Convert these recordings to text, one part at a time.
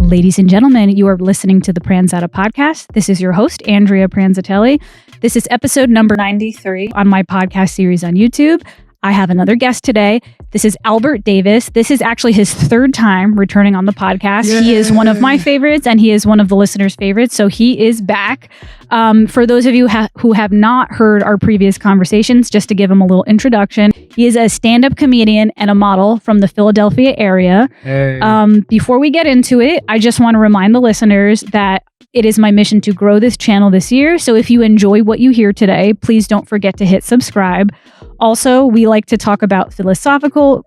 Ladies and gentlemen, you are listening to the Pranzata Podcast. This is your host, Andrea Pranzatelli. This is episode number 93 on my podcast series on YouTube. I have another guest today. This is Albert Davis. This is actually his third time returning on the podcast. Yay. He is one of my favorites and he is one of the listeners' favorites. So he is back. For those of you who have not heard our previous conversations, just to give him a little introduction, he is a stand-up comedian and a model from the Philadelphia area. Hey. Before we get into it, I just want to remind the listeners that it is my mission to grow this channel this year. So if you enjoy what you hear today, please don't forget to hit subscribe. Also, we like to talk about philosophical,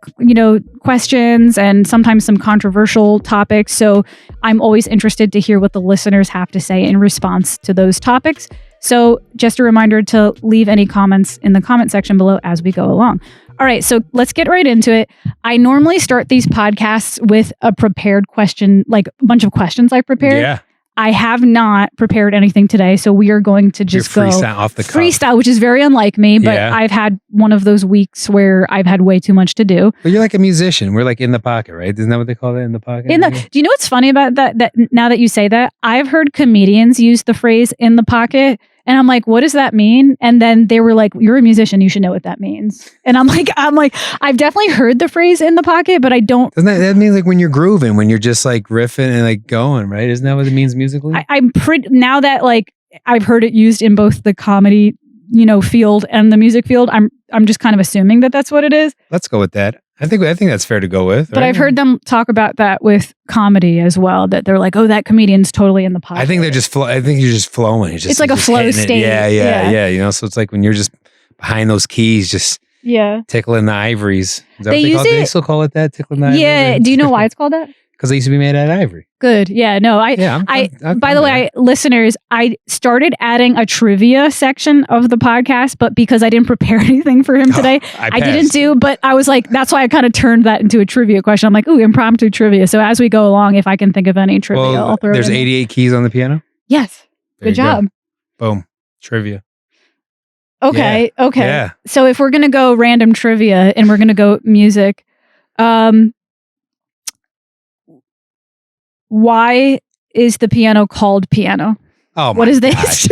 questions and sometimes some controversial topics. So I'm always interested to hear what the listeners have to say in response to those topics. So just a reminder to leave any comments in the comment section below as we go along. All right, so let's get right into it. I normally start these podcasts with a prepared question, like a bunch of questions I prepared. Yeah. I have not prepared anything today, so we are going to just go off the cuff. Freestyle, which is very unlike me, but yeah. I've had one of those weeks where I've had way too much to do. But you're like a musician. We're like in the pocket, right? Isn't that what they call it, in the pocket? Do you know what's funny about that? That now that you say that, I've heard comedians use the phrase "in the pocket." And I'm like, what does that mean? And then they were like, you're a musician, you should know what that means. And I'm like, I've definitely heard the phrase "in the pocket," but I don't. Doesn't that means like when you're grooving, when you're just like riffing and like going, right? Isn't that what it means musically? I'm pretty, now that like I've heard it used in both the comedy, field and the music field, I'm just kind of assuming that that's what it is. Let's go with that. I think that's fair to go with. But right? I've heard them talk about that with comedy as well. That they're like, "Oh, that comedian's totally in the pocket." I think they're just. I think you're just flowing. It's like a flow state. Yeah. So it's like when you're just behind those keys, just tickling the ivories. Is that what they call it? They still call it that, tickling the ivories. Yeah. Do you know why it's called that? Because they used to be made out of ivory. Good. Yeah. No. By the way, listeners, I started adding a trivia section of the podcast, but because I didn't prepare anything for him today, I didn't do. But I was like, that's why I kind of turned that into a trivia question. I'm like, ooh, impromptu trivia. So as we go along, if I can think of any trivia, I'll throw it in. There's 88 keys on the piano. Yes. Good job. Go. Boom. Trivia. Okay. Yeah. Okay. Yeah. So if we're gonna go random trivia and we're gonna go music, why is the piano called piano? Oh, what is this?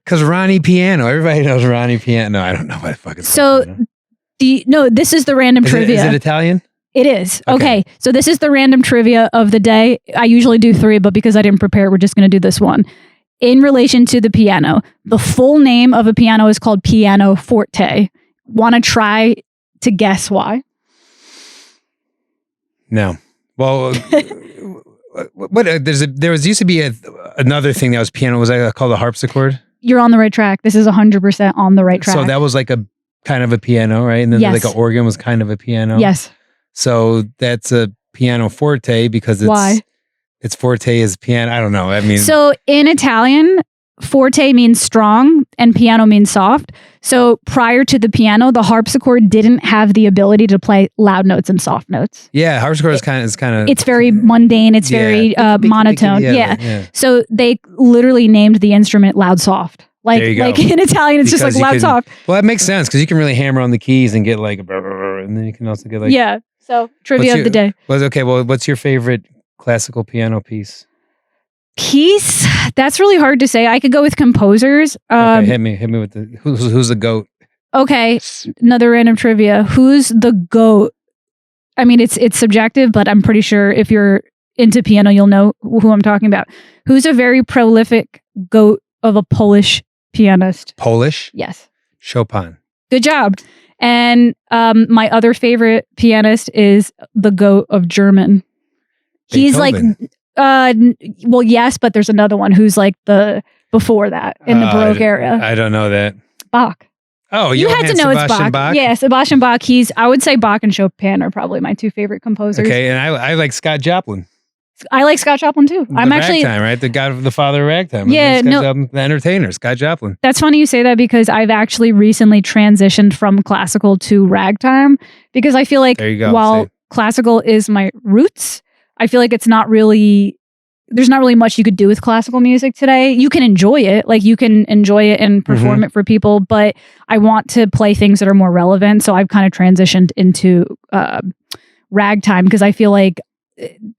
Because Ronnie Piano. Everybody knows Ronnie Piano. No, I don't know what the fuck it's called. So this is the random trivia. Is it Italian? It is. Okay. So this is the random trivia of the day. I usually do 3, but because I didn't prepare, we're just going to do this one. In relation to the piano, the full name of a piano is called piano forte. Want to try to guess why? No. Well... There used to be another thing that was piano. Was that called a harpsichord? You're on the right track. This is 100% on the right track. So that was like a kind of a piano, right? And then like an organ was kind of a piano. Yes. So that's a piano forte because it's why? It's forte is piano. I don't know. I mean, so in Italian, forte means strong and piano means soft. So prior to the piano, the harpsichord didn't have the ability to play loud notes and soft notes. Yeah, harpsichord is kind of. It's very mundane. It's very monotone. Yeah. So they literally named the instrument loud soft. Like in Italian, it's just like loud soft. Well, that makes sense because you can really hammer on the keys and get like, and then you can also get like. Yeah. So trivia of the day. Well, what's your favorite classical piano piece? Piece? That's really hard to say. I could go with composers. Okay, hit me with the who's the GOAT? Okay, another random trivia. Who's the GOAT? I mean, it's subjective, but I'm pretty sure if you're into piano, you'll know who I'm talking about. Who's a very prolific GOAT of a Polish pianist? Polish? Yes. Chopin. Good job. And my other favorite pianist is the GOAT of German. He's Beethoven. Well, yes, but there's another one who's like the before that in the Baroque era. I don't know that. Bach. Oh, you had to know Sebastian it's Bach. Yeah, Sebastian Bach. I would say Bach and Chopin are probably my 2 favorite composers. Okay, and I like Scott Joplin. I like Scott Joplin too. I'm actually ragtime, right? The father of ragtime. Yeah, the entertainer, Scott Joplin. That's funny you say that because I've actually recently transitioned from classical to ragtime because I feel like while classical is my roots, I feel like it's not really there's not really much you could do with classical music today. You can enjoy it. Like, you can enjoy it and perform it for people, but I want to play things that are more relevant. So I've kind of transitioned into ragtime, because I feel like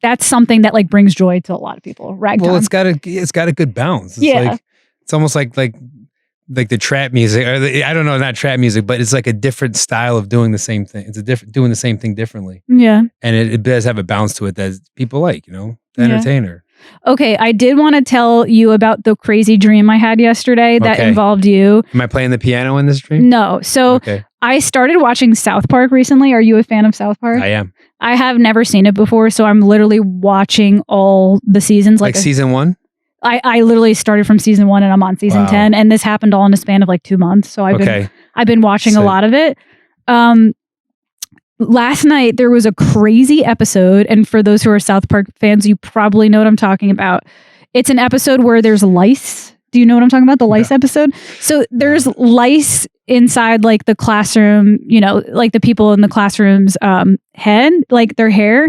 that's something that like brings joy to a lot of people. Ragtime. Well, it's got a good bounce. It's it's almost like the trap music, or I don't know, not trap music, but it's like a different style of doing the same thing. It's doing the same thing differently. Yeah. And it does have a bounce to it that people like, the entertainer. Okay, I did want to tell you about the crazy dream I had yesterday that involved you. Am I playing the piano in this dream? No. So I started watching South Park recently. Are you a fan of South Park? I am. I have never seen it before, so I'm literally watching all the seasons. Like season 1? I literally started from season 1 and I'm on season 10, and this happened all in a span of like 2 months. So I've been watching a lot of it. Last night there was a crazy episode, and for those who are South Park fans, you probably know what I'm talking about. It's an episode where there's lice. Do you know what I'm talking about? The lice episode? So there's lice inside like the classroom, like the people in the classroom's head, like their hair.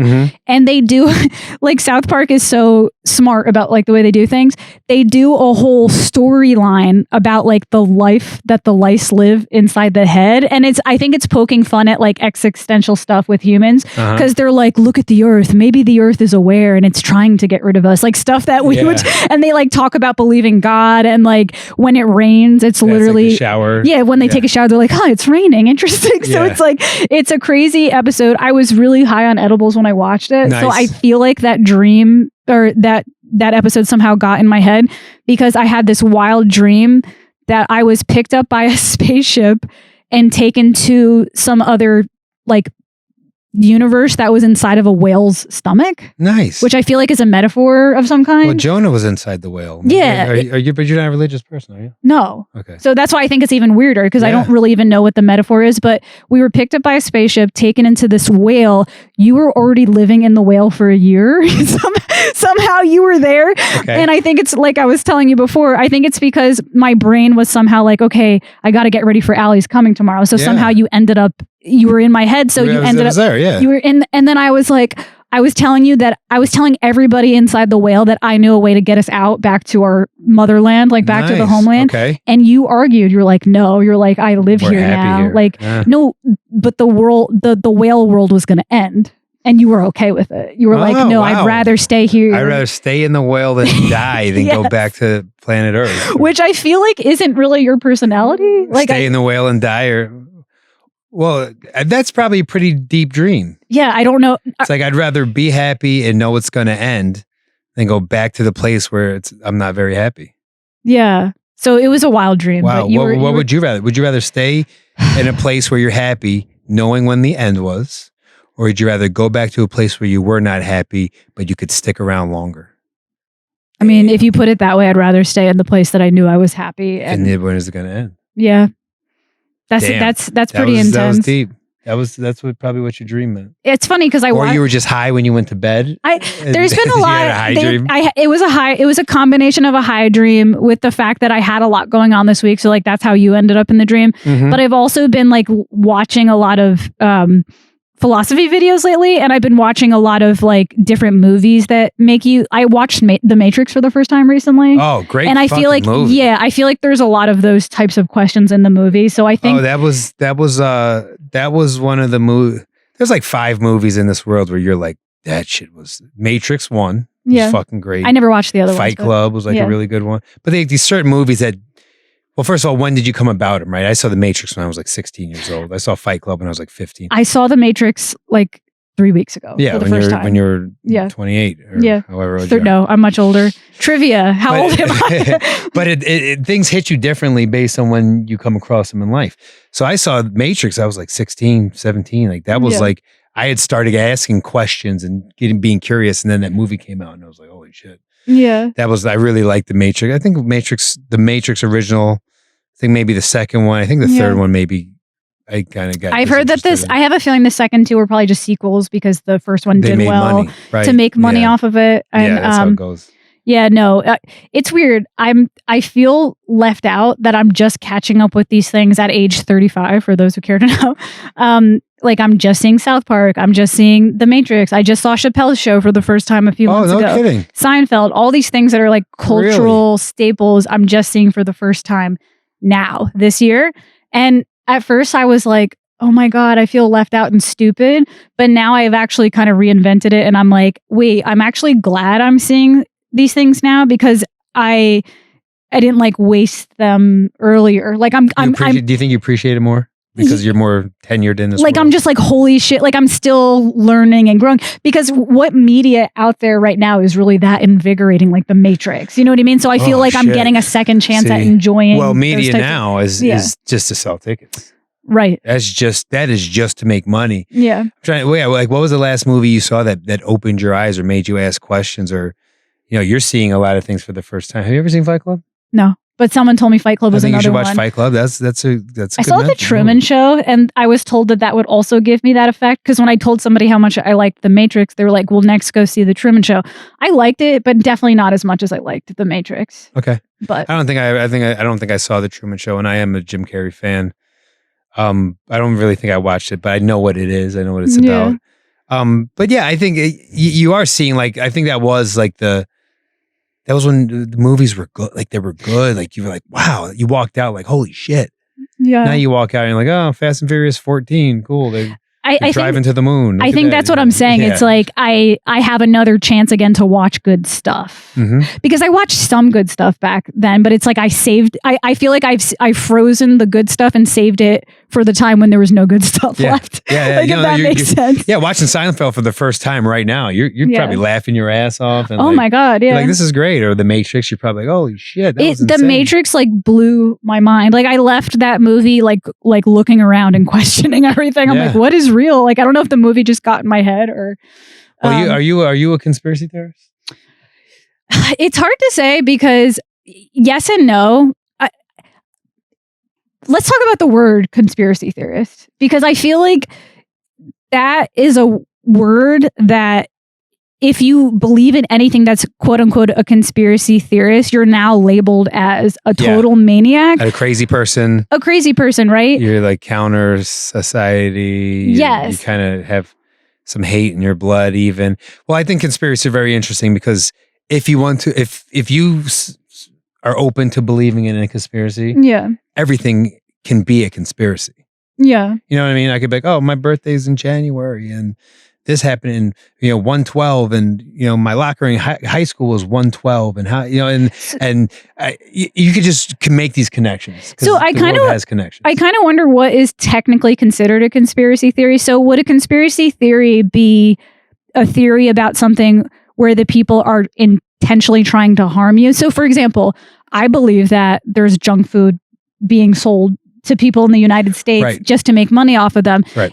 And they do, like, South Park is so smart about like the way they do things. They do a whole storyline about like the life that the lice live inside the head. And I think it's poking fun at like existential stuff with humans, because they're like, look at the earth. Maybe the earth is aware and it's trying to get rid of us. Like stuff that we would, and they like talk about believing God, and like when it rains, it's literally like a shower. Yeah. When they take a shower, they're like, it's raining. Interesting. So it's like, it's a crazy episode. I was really high on edibles when I watched it. Nice. So I feel like that dream, or that episode somehow got in my head, because I had this wild dream that I was picked up by a spaceship and taken to some other like universe that was inside of a whale's stomach. Nice. Which I feel like is a metaphor of some kind. Well, Jonah was inside the whale. Yeah. But you're not a religious person, are you? No. Okay. So that's why I think it's even weirder, because I don't really even know what the metaphor is, but we were picked up by a spaceship, taken into this whale. You were already living in the whale for a year. Somehow you were there. Okay. And I think it's like I was telling you before, I think it's because my brain was somehow like, okay, I got to get ready for Allie's coming tomorrow. So somehow you ended up, you were in my head. So you ended up there, you were in, and then I was like, I was telling everybody inside the whale that I knew a way to get us out back to our motherland, like back to the homeland. Okay. And you argued, you're like, no, you're like, I live here now. Here. Like, no, but the world, the whale world was going to end. And you were okay with it. You were like, no, I'd rather stay here. I'd rather stay in the whale than die than go back to planet Earth. Which I feel like isn't really your personality. Like, stay in the whale and die, well, that's probably a pretty deep dream. Yeah, I don't know. It's like, I'd rather be happy and know it's going to end than go back to the place where I'm not very happy. Yeah. So it was a wild dream. Wow. What would you rather? Would you rather stay in a place where you're happy knowing when the end was? Or would you rather go back to a place where you were not happy, but you could stick around longer? I mean, if you put it that way, I'd rather stay in the place that I knew I was happy. And when is it going to end? Yeah. That's pretty intense. That was deep. That's probably what your dream meant. It's funny because or you were just high when you went to bed. There's been a lot. You had a high dream. It was a combination of a high dream with the fact that I had a lot going on this week. So like that's how you ended up in the dream. Mm-hmm. But I've also been like watching a lot of philosophy videos lately, and I've been watching a lot of like different movies that make you. I watched The Matrix for the first time recently. Oh, great! And I feel like movie. I feel like there's a lot of those types of questions in the movie. So I think that was one of the movies. There's like 5 movies in this world where you're like, that shit was Matrix 1. Was fucking great. I never watched the other one. Fight Club was like a really good one. But these certain movies that. Well, first of all, when did you come about them, right? I saw The Matrix when I was like 16 years old. I saw Fight Club when I was like 15. I saw The Matrix like 3 weeks ago. Yeah, when you were 28 or however old you are. No, I'm much older. Trivia, how old am I? But things hit you differently based on when you come across them in life. So I saw Matrix, I was like 16, 17. Like that was like, I had started asking questions and being curious. And then that movie came out and I was like, holy shit. Yeah. I really liked The Matrix. I think the Matrix original, I think maybe the second one. I think the third one maybe I kind of got. I've heard that I have a feeling the second 2 were probably just sequels because the first one did well to make money off of it. And, that's how it goes. Yeah, no, it's weird. I feel left out that I'm just catching up with these things at age 35, for those who care to know. Like I'm just seeing South Park. I'm just seeing The Matrix. I just saw Chappelle's Show for the first time a few months ago. Oh, no kidding. Seinfeld, all these things that are like cultural staples I'm just seeing for the first time now this year. And at first I was like, oh my God, I feel left out and stupid. But now I've actually kind of reinvented it. And I'm like, wait, I'm actually glad I'm seeing these things now because I didn't like waste them earlier. Like do you think you appreciate it more? Because you're more tenured in this like world. I'm just like, holy shit, like I'm still learning and growing because what media out there right now is really that invigorating, like The Matrix, you know what I mean? So I feel like I'm getting a second chance at enjoying. Well, media now is just to sell tickets. Right. That is just to make money. Yeah. Like what was the last movie you saw that opened your eyes or made you ask questions, or you're seeing a lot of things for the first time. Have you ever seen Fight Club? No. But someone told me Fight Club was another one. I think you should watch Fight Club. That's a I saw The Truman Show, and I was told that would also give me that effect. Because when I told somebody how much I liked The Matrix, they were like, "Well, next go see The Truman Show." I liked it, but definitely not as much as I liked The Matrix. Okay, but I don't think I saw The Truman Show, and I am a Jim Carrey fan. I don't really think I watched it, but I know what it is. I know what it's about. But yeah, I think you are seeing I think that was that was when the movies were good. Like they were good. Like you were like, wow. You walked out like, holy shit. Yeah. Now you walk out and you're like, oh, Fast and Furious 14. Cool. They're driving to the moon. I think that's what I'm saying. Yeah. It's like I have another chance again to watch good stuff because I watched some good stuff back then, but it's like I feel like I've frozen the good stuff and saved it for the time when there was no good stuff left. Yeah, like if that makes sense. Yeah, watching Seinfeld for the first time right now, you're probably laughing your ass off. And my God, yeah. Like, this is great. Or The Matrix, you're probably like, holy shit, that was insane. The Matrix blew my mind. Like I left that movie like looking around and questioning everything. I'm like, what is real? Like I don't know if the movie just got in my head or. Well, are you a conspiracy theorist? It's hard to say because yes and no. Let's talk about the word conspiracy theorist because I feel like that is a word that if you believe in anything that's quote unquote a conspiracy theorist, you're now labeled as a total maniac. A crazy person. A crazy person, right? You're like counter society. Yes. You kind of have some hate in your blood even. Well, I think conspiracy are very interesting because if you want to, if you are open to believing in a conspiracy, everything can be a conspiracy. Yeah. You know what I mean? I could be like, oh, my birthday's in January and this happened in 112 and my locker in high school was 112 and how and you can make these connections. So I kind of has connections. I kind of wonder what is technically considered a conspiracy theory. So would a conspiracy theory be a theory about something where the people are intentionally trying to harm you? So for example, I believe that there's junk food being sold to people in the United States just to make money off of them. Right.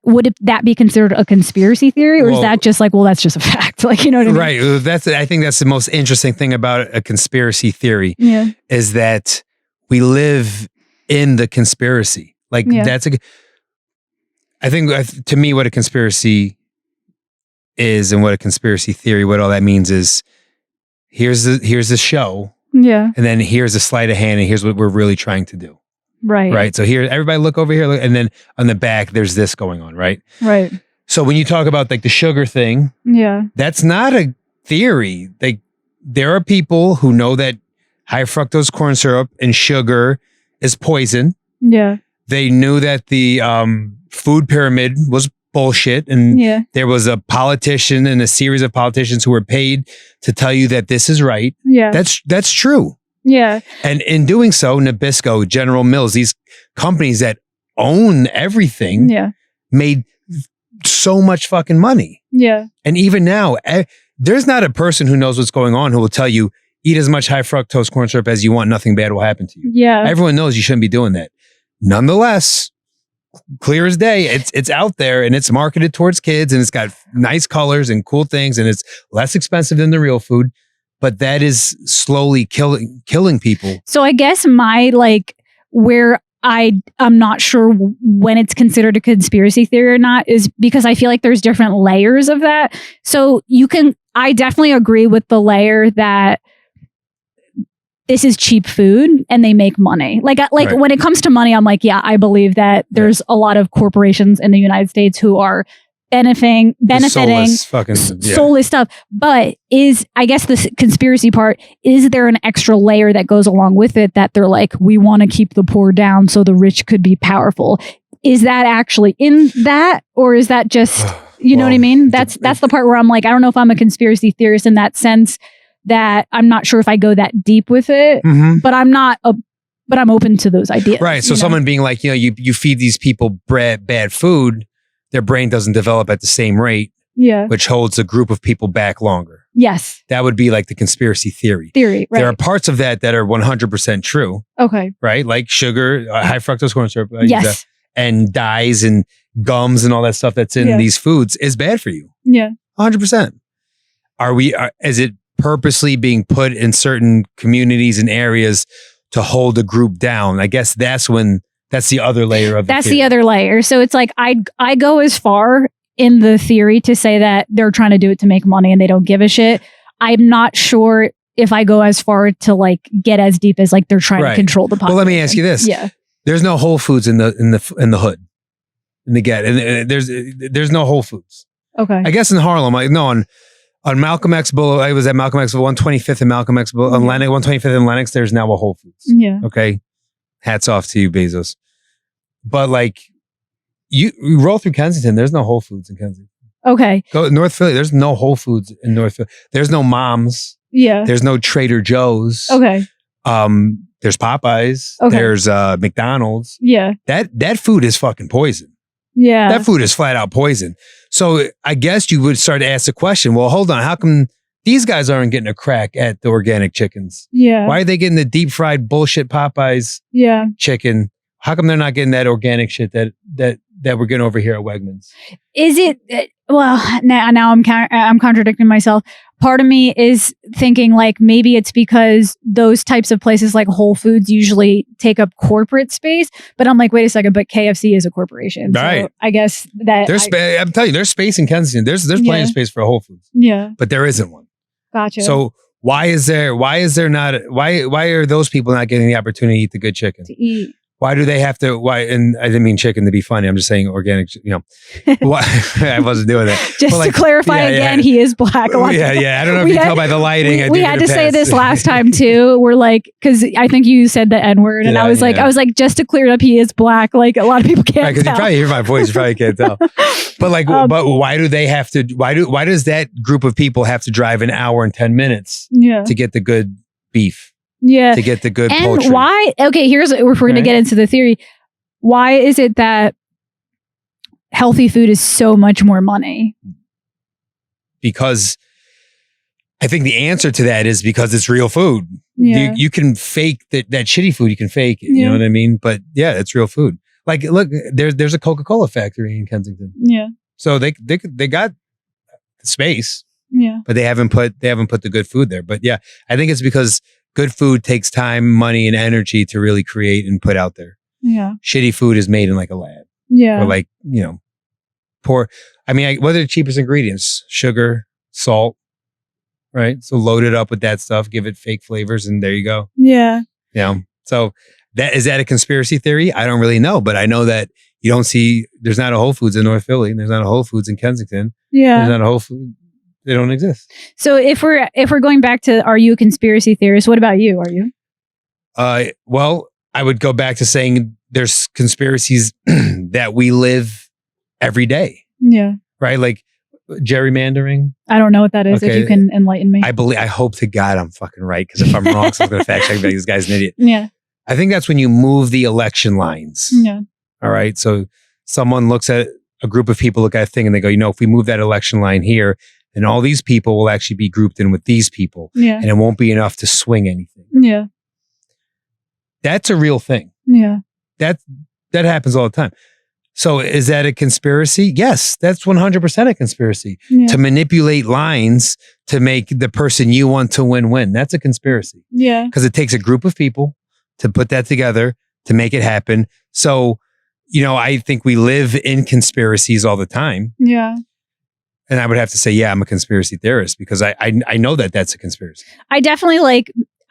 Would that be considered a conspiracy theory, or is that just like, well, that's just a fact? Like, you know what I mean? Right. I think that's the most interesting thing about a conspiracy theory. Yeah. Is that we live in the conspiracy. Like I think to me, what a conspiracy is and what a conspiracy theory, what all that means is here's the show. Yeah. And then here's a sleight of hand and here's what we're really trying to do. Right. Right. So here, everybody look over here. And then on the back, there's this going on. Right. Right. So when you talk about like the sugar thing, that's not a theory. There are people who know that high fructose corn syrup and sugar is poison. Yeah. They knew that the food pyramid was bullshit. And there was a politician and a series of politicians who were paid to tell you that this is right. Yeah. That's true. Yeah. And in doing so, Nabisco, General Mills, these companies that own everything made so much fucking money. Yeah. And even now, there's not a person who knows what's going on who will tell you, eat as much high fructose corn syrup as you want, nothing bad will happen to you. Yeah. Everyone knows you shouldn't be doing that. Nonetheless, clear as day, it's out there and it's marketed towards kids and it's got nice colors and cool things and it's less expensive than the real food. But that is slowly killing people. So I guess where I'm not sure when it's considered a conspiracy theory or not is because I feel like there's different layers of that. So I definitely agree with the layer that this is cheap food and they make money. Like Right. when it comes to money, I'm like, yeah, I believe that there's a lot of corporations in the United States who are benefiting Soulless fucking, yeah. soulless stuff. But I guess the conspiracy part, is there an extra layer that goes along with it that they're like, we want to keep the poor down so the rich could be powerful? Is that actually in that, or is that just, you know what I mean? That's the part where I'm like, I don't know if I'm a conspiracy theorist in that sense, that I'm not sure if I go that deep with it, but I'm not but I'm open to those ideas. Right. So someone being like, you feed these people bad food, their brain doesn't develop at the same rate, which holds a group of people back longer. Yes. That would be like the conspiracy theory. Right. There are parts of that are 100% true. Okay. Right? Like sugar, high fructose corn syrup. Yes. And dyes and gums and all that stuff that's in these foods is bad for you. Yeah. 100%. Is it purposely being put in certain communities and areas to hold a group down? I guess that's the other layer of That's the other layer. So it's like, I go as far in the theory to say that they're trying to do it to make money and they don't give a shit. I'm not sure if I go as far to like get as deep as like they're trying to control the population. Well, let me ask you this. Yeah. There's no Whole Foods in the hood, in the get, and there's no Whole Foods. Okay. I guess in Harlem, on Malcolm X Boulevard, I was at Malcolm X 125th and Malcolm X Boulevard, on Lennox, 125th and Lennox. There's now a Whole Foods. Yeah. Okay. Hats off to you, Bezos. But like, you roll through Kensington, there's no Whole Foods in Kensington. Okay. Go to North Philly, there's no Whole Foods in North Philly. There's no Mom's. Yeah. There's no Trader Joe's. Okay. There's Popeyes. Okay. There's McDonald's. Yeah. That food is fucking poison. Yeah. That food is flat out poison. So I guess you would start to ask the question, well, hold on, how come these guys aren't getting a crack at the organic chickens? Yeah. Why are they getting the deep fried bullshit Popeyes chicken? How come they're not getting that organic shit that we're getting over here at Wegmans? Is it, well, now I'm contradicting myself. Part of me is thinking like maybe it's because those types of places like Whole Foods usually take up corporate space, but I'm like, wait a second, but KFC is a corporation. Right. So I guess that I'm telling you, there's space in Kensington. There's plenty of space for a Whole Foods. Yeah. But there isn't one. Gotcha. So why are those people not getting the opportunity to eat the good chicken? To eat. Why do they have to? Why? And I didn't mean chicken to be funny. I'm just saying organic. Why? I wasn't doing that. Just to clarify again, he is black. I don't know if you can tell by the lighting. We had to say this last time too. We're like, because I think you said the N-word, and I was like, just to clear it up, he is black. Like a lot of people can't. Right, because you probably hear my voice, you probably can't tell. But like, but why do they have to? Why does that group of people have to drive an hour and 10 minutes to get the good beef? Yeah. To get the good and poultry. Why? Okay, here's if we're going to get into the theory. Why is it that healthy food is so much more money? Because I think the answer to that is because it's real food. Yeah. You can fake that shitty food. You can fake it. You know what I mean? But yeah, it's real food. Like, look, there's a Coca-Cola factory in Kensington. Yeah. So they got space. Yeah. But they haven't put the good food there. But yeah, I think it's because good food takes time, money, and energy to really create and put out there. Yeah. Shitty food is made in like a lab. Yeah. Or like, poor. I mean, what are the cheapest ingredients? Sugar, salt, right? So load it up with that stuff, give it fake flavors, and there you go. Yeah. So is that a conspiracy theory? I don't really know, but I know that you don't see, there's not a Whole Foods in North Philly, and there's not a Whole Foods in Kensington. Yeah. There's not a Whole Foods. They don't exist. So if we're going back to, are you a conspiracy theorist? What about you? Are you? Well, I would go back to saying there's conspiracies that we live every day. Yeah. Right? Like gerrymandering. I don't know what that is. Okay. If you can enlighten me. I hope to God I'm fucking right, because if I'm wrong, someone's going to fact check me. This guy's an idiot. Yeah. I think that's when you move the election lines. Yeah. All right. So someone looks at a group of people, look at a thing, and they go, if we move that election line here, and all these people will actually be grouped in with these people. Yeah. And it won't be enough to swing anything. Yeah. That's a real thing. Yeah. That happens all the time. So is that a conspiracy? Yes, that's 100% a conspiracy. Yeah. To manipulate lines to make the person you want to win. That's a conspiracy. Yeah. Because it takes a group of people to put that together to make it happen. So, I think we live in conspiracies all the time. Yeah. And I would have to say, yeah, I'm a conspiracy theorist, because I know that that's a conspiracy. I definitely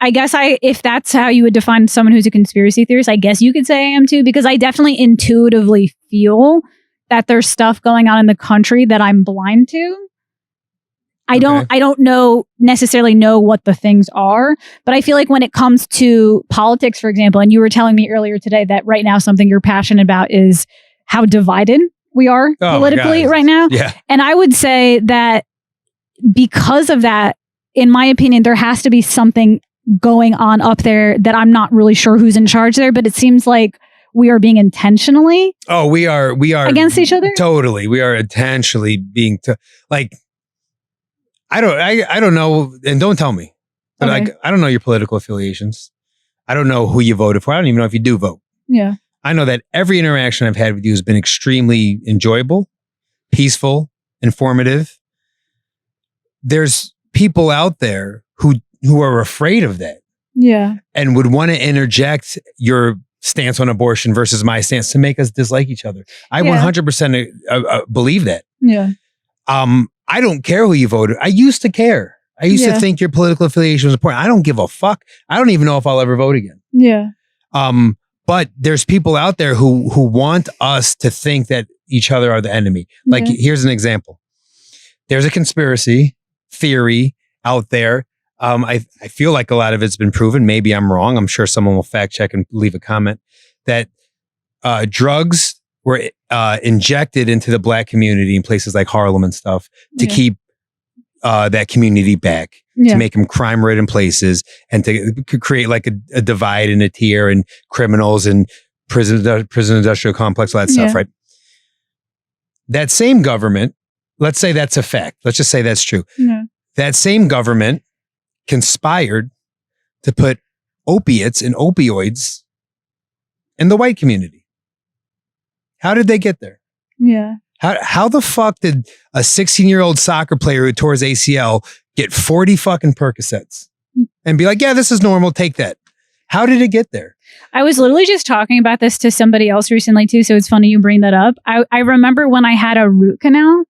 I guess if that's how you would define someone who's a conspiracy theorist, I guess you could say I am too, because I definitely intuitively feel that there's stuff going on in the country that I'm blind to. I don't necessarily know what the things are, but I feel like when it comes to politics, for example, and you were telling me earlier today that right now something you're passionate about is how divided we are politically right now. Yeah. And I would say that because of that, in my opinion, there has to be something going on up there that I'm not really sure who's in charge there, but it seems like we are being intentionally. Oh, we are against each other. Totally. We are intentionally being like, I don't know. And don't tell me, but Okay. I don't know your political affiliations. I don't know who you voted for. I don't even know if you do vote. Yeah. I know that every interaction I've had with you has been extremely enjoyable, peaceful, informative. There's people out there who are afraid of that. Yeah. And would want to interject your stance on abortion versus my stance to make us dislike each other. I 100% believe that. Yeah. I don't care who you voted. I used to care. I used to think your political affiliation was important. I don't give a fuck. I don't even know if I'll ever vote again. Yeah. But there's people out there who want us to think that each other are the enemy. Like, here's an example. There's a conspiracy theory out there. I feel like a lot of it's been proven. Maybe I'm wrong. I'm sure someone will fact check and leave a comment that drugs were injected into the Black community in places like Harlem and stuff to keep that community back, to make them crime-ridden places, and to create like a divide and a tier, and criminals and prison industrial complex, all that stuff, right? That same government, let's say that's a fact. Let's just say that's true. Yeah. That same government conspired to put opiates and opioids in the white community. How did they get there? Yeah. How the fuck did a 16-year-old soccer player who tore his ACL get 40 fucking Percocets and be like, yeah, this is normal, take that? How did it get there? I was literally just talking about this to somebody else recently too, so it's funny you bring that up. I remember when I had a root canal,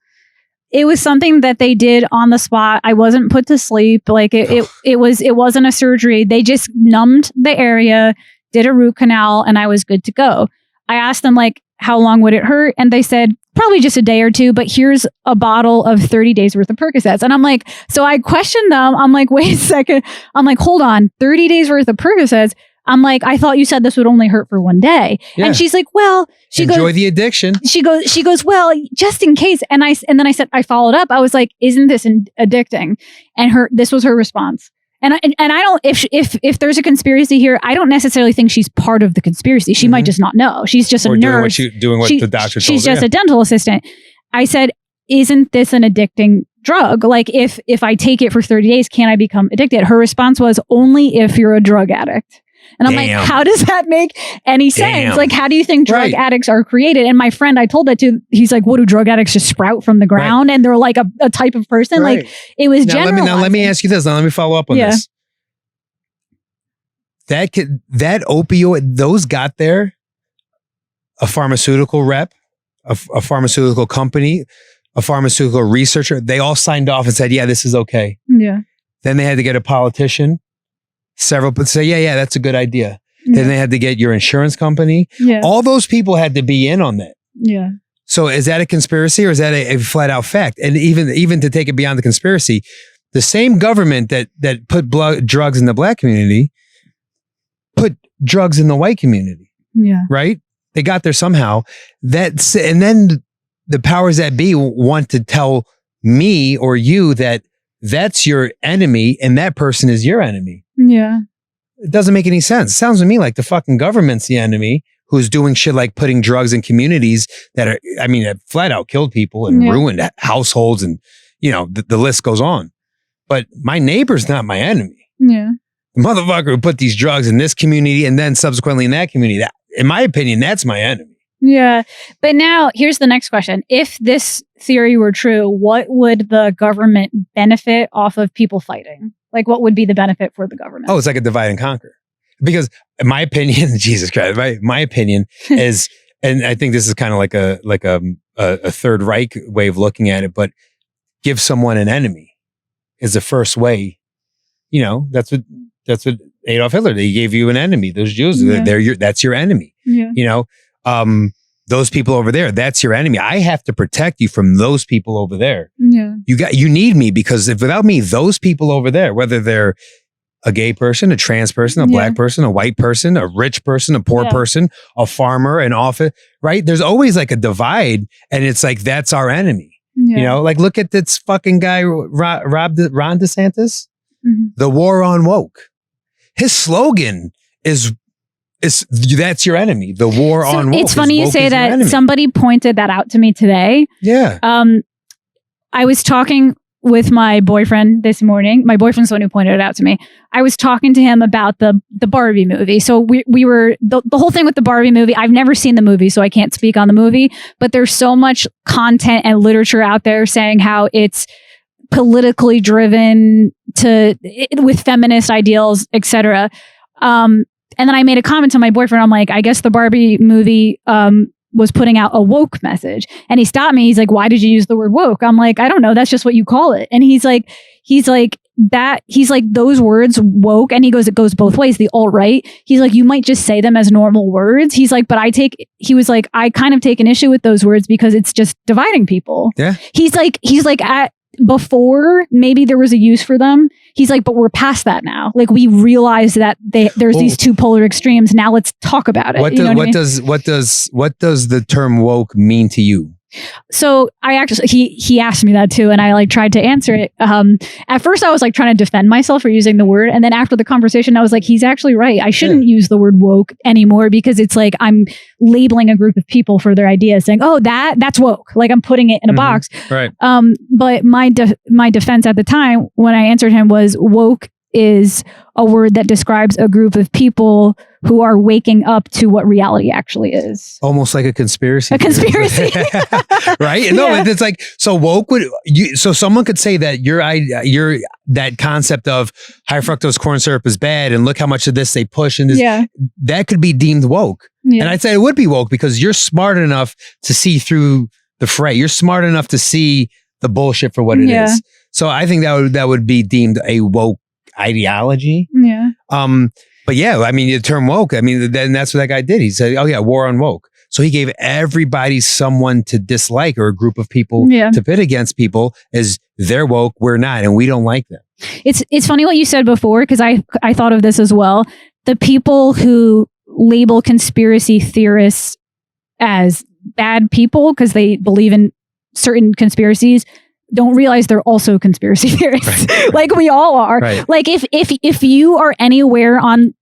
it was something that they did on the spot. I wasn't put to sleep. Like it wasn't a surgery. They just numbed the area, did a root canal, and I was good to go. I asked them like, how long would it hurt? And they said, probably just a day or two, but here's a bottle of 30 days worth of Percocets. And I'm like, so I questioned them. I'm like, wait a second. I'm like, hold on, 30 days worth of Percocets. I'm like, I thought you said this would only hurt for one day. Yeah. And she's like, well, enjoy the addiction. She goes, well, just in case. And then I said, I followed up. I was like, isn't this addicting? And this was her response. And I don't, if there's a conspiracy here, I don't necessarily think she's part of the conspiracy. She might just not know. She's just a nurse. Doing what the doctor told her. She's just a dental assistant. I said, isn't this an addicting drug? Like if I take it for 30 days, can I become addicted? Her response was, only if you're a drug addict. And I'm like, how does that make any sense? Like, how do you think drug addicts are created? And my friend, I told that to, he's like, what, do drug addicts just sprout from the ground? And they're like a type of person? Like, it was general. Now let me ask you this. Now let me follow up on this. That opioid, those got there, a pharmaceutical rep, a pharmaceutical company, a pharmaceutical researcher, they all signed off and said, yeah, this is okay. Yeah. Then they had to get a politician. Several people say, yeah, that's a good idea. Then they had to get your insurance company. Yeah. All those people had to be in on that. Yeah. So is that a conspiracy or is that a flat out fact? And even to take it beyond the conspiracy, the same government that put drugs in the Black community put drugs in the white community. Yeah. Right? They got there somehow. And then the powers that be want to tell me or you that that's your enemy and that person is your enemy. Yeah. It doesn't make any sense. It sounds to me like the fucking government's the enemy who's doing shit like putting drugs in communities that are, have flat out killed people and ruined households and, the list goes on. But my neighbor's not my enemy. Yeah. The motherfucker who put these drugs in this community and then subsequently in that community, in my opinion, that's my enemy. Yeah. But now here's the next question. If this theory were true, what would the government benefit off of people fighting? Like, what would be the benefit for the government? Oh, it's like a divide and conquer. Because in my opinion, Jesus Christ, my opinion is, and I think this is kind of like a Third Reich way of looking at it, but give someone an enemy is the first way. That's That's what Adolf Hitler, they gave you an enemy. Those Jews, that's your enemy. Yeah. You know, those people over there, that's your enemy. I have to protect you from those people over there. Yeah. You need me, because if without me, those people over there, whether they're a gay person, a trans person, a black person, a white person, a rich person, a poor person, a farmer, an office, right? There's always like a divide, and it's like, that's our enemy. Yeah. You know, like look at this fucking guy, Ron DeSantis, the war on woke. His slogan is that's your enemy. The war on woke. It's funny you say that. Somebody pointed that out to me today. Yeah. I was talking with my boyfriend this morning. My boyfriend's the one who pointed it out to me. I was talking to him about the Barbie movie. So we were the whole thing with the Barbie movie. I've never seen the movie, so I can't speak on the movie, but there's so much content and literature out there saying how it's politically driven with feminist ideals, etc. And then I made a comment to my boyfriend. I'm like, I guess the Barbie movie was putting out a woke message. And he stopped me. He's like, why did you use the word woke? I'm like, I don't know. That's just what you call it. And he's like, those words woke. And he goes, it goes both ways. The alt-right. He's like, you might just say them as normal words. He's like, but I kind of take an issue with those words because it's just dividing people. Yeah. He's like, before maybe there was a use for them. He's like, but we're past that now. Like we realize that there's these two polar extremes. Now let's talk about it. What does the term woke mean to you? So I actually, he asked me that too. And I tried to answer it. At first I was trying to defend myself for using the word. And then after the conversation, I was like, he's actually right. I shouldn't use the word woke anymore, because it's like, I'm labeling a group of people for their ideas, saying, oh, that's woke. Like I'm putting it in a box. Right. But my defense at the time when I answered him was, woke is a word that describes a group of people who are waking up to what reality actually is. Almost like a conspiracy. Right? No, it's like, so woke so someone could say that that concept of high fructose corn syrup is bad, and look how much of this they push, and that could be deemed woke. Yeah. And I'd say it would be woke because you're smart enough to see through the fray. You're smart enough to see the bullshit for what it is. So I think that would be deemed a woke ideology. Yeah. But yeah, I mean, the term woke, I mean, then that's what that guy did. He said, oh yeah, war on woke. So he gave everybody someone to dislike, or a group of people to pit against people as they're woke, we're not, and we don't like them. It's funny what you said before, because I thought of this as well. The people who label conspiracy theorists as bad people because they believe in certain conspiracies don't realize they're also conspiracy theorists. Right. Like we all are. Right. Like if you are anywhere on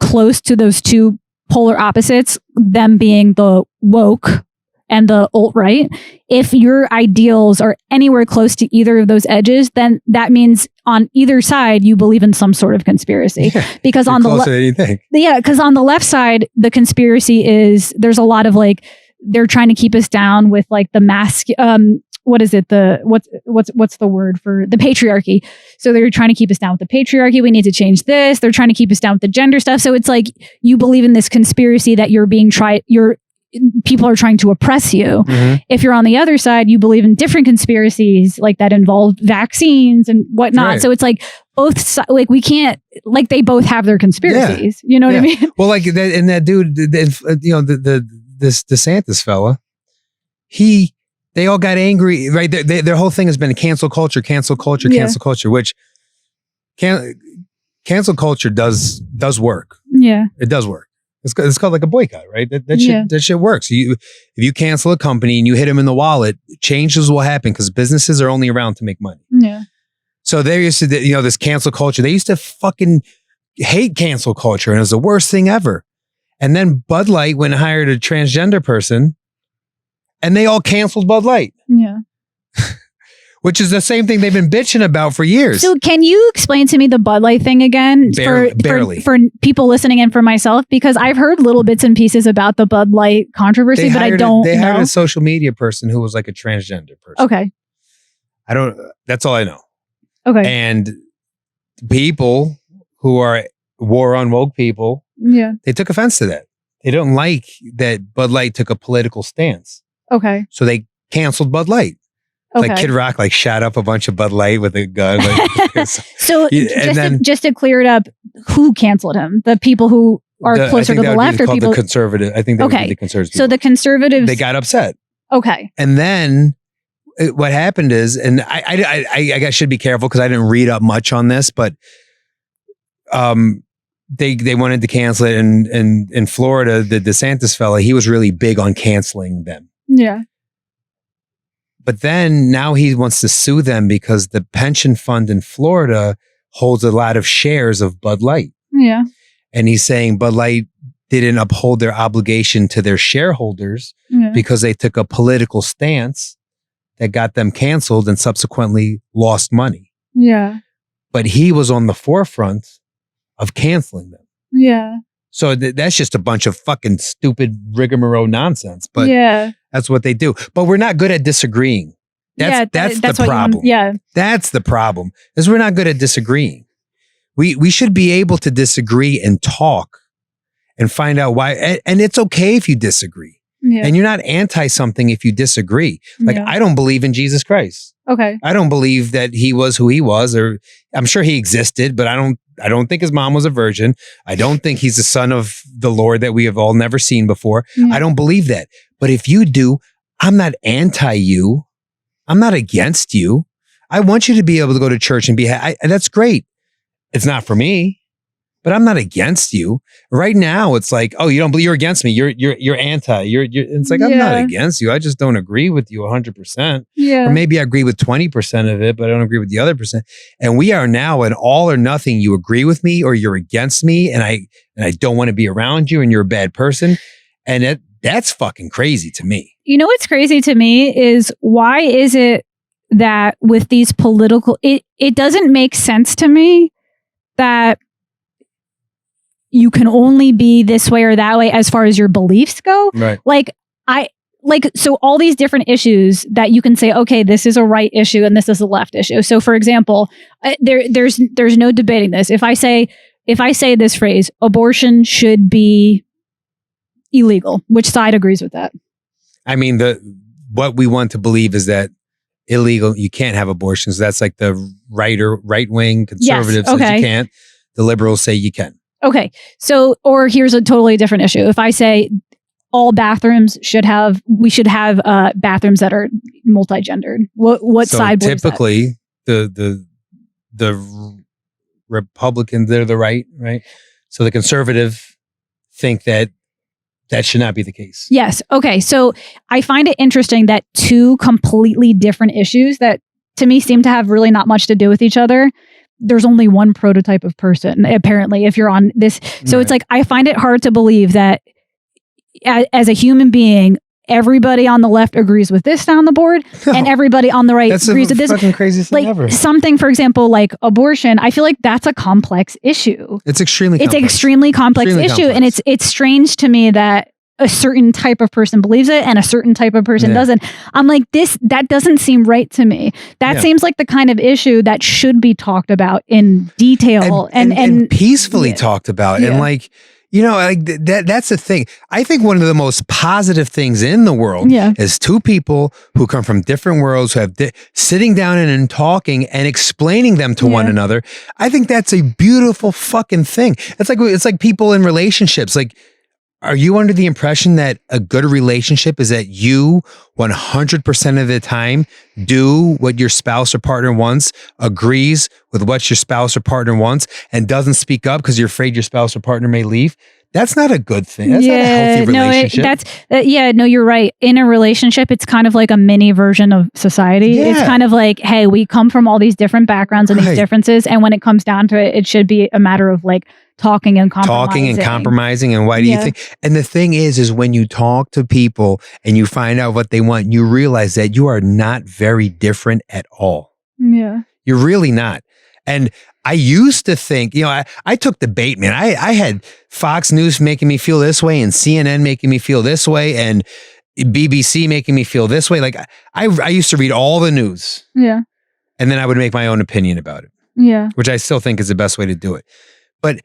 close to those two polar opposites, them being the woke and the alt-right, if your ideals are anywhere close to either of those edges, then that means on either side you believe in some sort of conspiracy. Yeah, because on because on the left side, the conspiracy is there's a lot of they're trying to keep us down with the mask. What is it? What's the word for the patriarchy? So they're trying to keep us down with the patriarchy. We need to change this. They're trying to keep us down with the gender stuff. So it's like you believe in this conspiracy that people are trying to oppress you. Mm-hmm. If you're on the other side, you believe in different conspiracies that involve vaccines and whatnot. Right. So it's both we can't they both have their conspiracies. Yeah. You know what I mean? Well, that dude, this DeSantis fella, they all got angry, right? Their whole thing has been cancel culture, which cancel culture does work. Yeah, it does work. It's called a boycott, right? That shit works. If you cancel a company and you hit them in the wallet, changes will happen because businesses are only around to make money. Yeah. So they used to, this cancel culture. They used to fucking hate cancel culture, and it was the worst thing ever. And then Bud Light went and hired a transgender person, and they all canceled Bud Light. Yeah. Which is the same thing they've been bitching about for years. So can you explain to me the Bud Light thing again? Barely. For people listening and for myself, because I've heard little bits and pieces about the Bud Light controversy, but I don't know. They hired a social media person who was a transgender person. Okay. That's all I know. Okay. And people who are war on woke people, they took offense to that. They don't like that Bud Light took a political stance. Okay. So they canceled Bud Light. Okay. Like Kid Rock, like shot up a bunch of Bud Light with a gun. Like, So just to clear it up, who canceled him? The people who are closer to the left, or people? The conservative. I think that would be the conservatives. So the conservatives, they got upset. Okay. And then what happened is, and I guess should be careful because I didn't read up much on this, but they wanted to cancel it, and in Florida, the DeSantis fella, he was really big on canceling them. Yeah. But then now he wants to sue them because the pension fund in Florida holds a lot of shares of Bud Light. Yeah. And he's saying Bud Light didn't uphold their obligation to their shareholders because they took a political stance that got them canceled and subsequently lost money. Yeah. But he was on the forefront of canceling them. Yeah. So that's just a bunch of fucking stupid rigmarole nonsense. But that's what they do. But we're not good at disagreeing. That's the problem. That's the problem, is we're not good at disagreeing. We should be able to disagree and talk and find out why. And it's okay if you disagree. Yeah. And you're not anti something if you disagree. Like, I don't believe in Jesus Christ. Okay. I don't believe that he was who he was, or I'm sure he existed, but I don't think his mom was a virgin. I don't think he's the son of the Lord that we have all never seen before. I don't believe that. But if you do, I'm not anti you. I'm not against you. I want you to be able to go to church and that's great. It's not for me, but I'm not against you. Right now, it's like, oh, you don't believe, you're against me. You're anti. It's like, I'm not against you. I just don't agree with you 100%. Yeah. Or maybe I agree with 20% of it, but I don't agree with the other percent. And we are now an all or nothing. You agree with me or you're against me, and I don't want to be around you, and you're a bad person. And that's fucking crazy to me. You know what's crazy to me is, why is it that with these political, it doesn't make sense to me that you can only be this way or that way as far as your beliefs go. Right. So all these different issues that you can say, okay, this is a right issue and this is a left issue. So for example, there's no debating this. If I say this phrase, abortion should be illegal, which side agrees with that? I mean, what we want to believe is that illegal, you can't have abortions. That's like the right wing conservatives says you can't. The liberals say you can. Okay. So, or here's a totally different issue. If I say all bathrooms we should have bathrooms that are multi-gendered, what side? Typically, the Republicans, they're the right. So the conservative think that should not be the case. Yes. Okay. So I find it interesting that two completely different issues that to me seem to have really not much to do with each other, there's only one prototype of person, apparently, if you're on this. So It's like, I find it hard to believe that as a human being, everybody on the left agrees with this down the board, and everybody on the right agrees with this. That's the fucking craziest thing ever. Something, for example, like abortion, I feel like that's a complex issue. It's extremely complex issue. And it's strange to me that a certain type of person believes it and a certain type of person doesn't. I'm like, that doesn't seem right to me. That seems like the kind of issue that should be talked about in detail and peacefully talked about. And like, that's the thing. I think one of the most positive things in the world is two people who come from different worlds, who have sitting down and talking and explaining them to one another. I think that's a beautiful fucking thing. It's like people in relationships. Like, are you under the impression that a good relationship is that you 100% of the time do what your spouse or partner wants, agrees with what your spouse or partner wants, and doesn't speak up because you're afraid your spouse or partner may leave? That's not a good thing. That's not a healthy relationship. No, you're right. In a relationship, it's kind of like a mini version of society. Yeah. It's kind of like, hey, we come from all these different backgrounds and these differences. And when it comes down to it, it should be a matter of like talking and compromising. And why do you think? And the thing is when you talk to people and you find out what they want, you realize that you are not very different at all. Yeah. You're really not. And I used to think, I took the bait, man. I had Fox News making me feel this way, and CNN making me feel this way, and BBC making me feel this way. Like I used to read all the news. Yeah. And then I would make my own opinion about it. Yeah. Which I still think is the best way to do it. But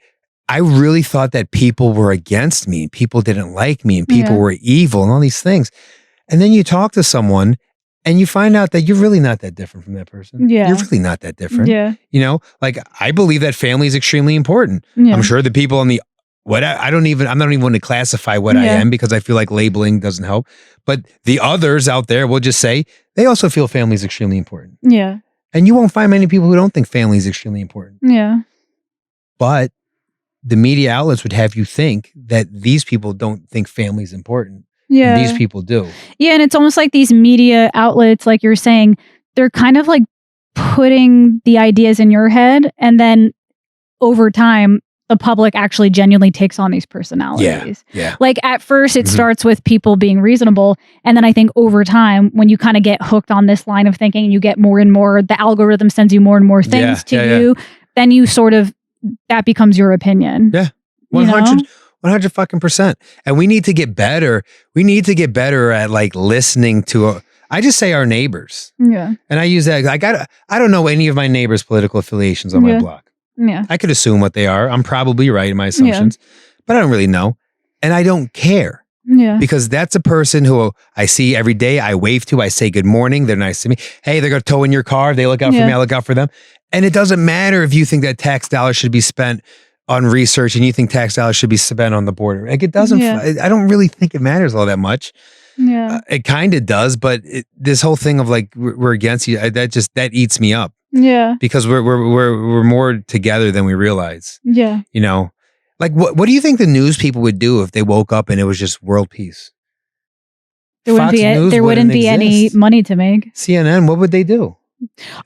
I really thought that people were against me, and people didn't like me, and people were evil and all these things. And then you talk to someone And you find out that you're really not that different from that person. Yeah. You're really not that different. Yeah. You know, like I believe that family is extremely important. Yeah. I'm sure the people on the I'm not even going to classify what I am because I feel like labeling doesn't help. But the others out there will just say they also feel family is extremely important. Yeah. And you won't find many people who don't think family is extremely important. Yeah. But the media outlets would have you think that these people don't think family is important. Yeah. And these people do. Yeah. And it's almost like these media outlets, like you're saying, they're kind of like putting the ideas in your head. And then over time, the public actually genuinely takes on these personalities. Yeah. Like at first it starts with people being reasonable. And then I think over time, when you kind of get hooked on this line of thinking, you get more and more, the algorithm sends you more and more things to you, then you sort of, that becomes your opinion. Yeah. 100 fucking %. And we need to get better. We need to get better at like listening to, I just say our neighbors. Yeah. And I use that. Like, I don't know any of my neighbors' political affiliations on my block. Yeah. I could assume what they are. I'm probably right in my assumptions, but I don't really know. And I don't care. Yeah. Because that's a person who I see every day. I wave to, I say good morning. They're nice to me. Hey, they're going to tow in your car. They look out for me. I look out for them. And it doesn't matter if you think that tax dollars should be spent on research and you think tax dollars should be spent on the border. Like it doesn't, I don't really think it matters all that much. Yeah. It kind of does, but this whole thing of like, we're against you, that eats me up. Yeah. Because we're more together than we realize. Yeah. You know, like what do you think the news people would do if they woke up and it was just world peace? There wouldn't be any money to make. CNN, what would they do?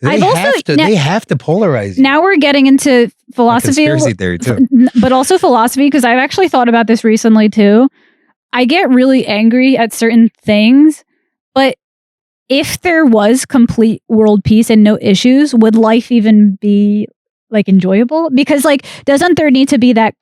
They have to polarize you. Now we're getting into philosophy. Conspiracy theory too. But also philosophy, because I've actually thought about this recently too. I get really angry at certain things, but if there was complete world peace and no issues, would life even be like enjoyable? Because like, doesn't there need to be that,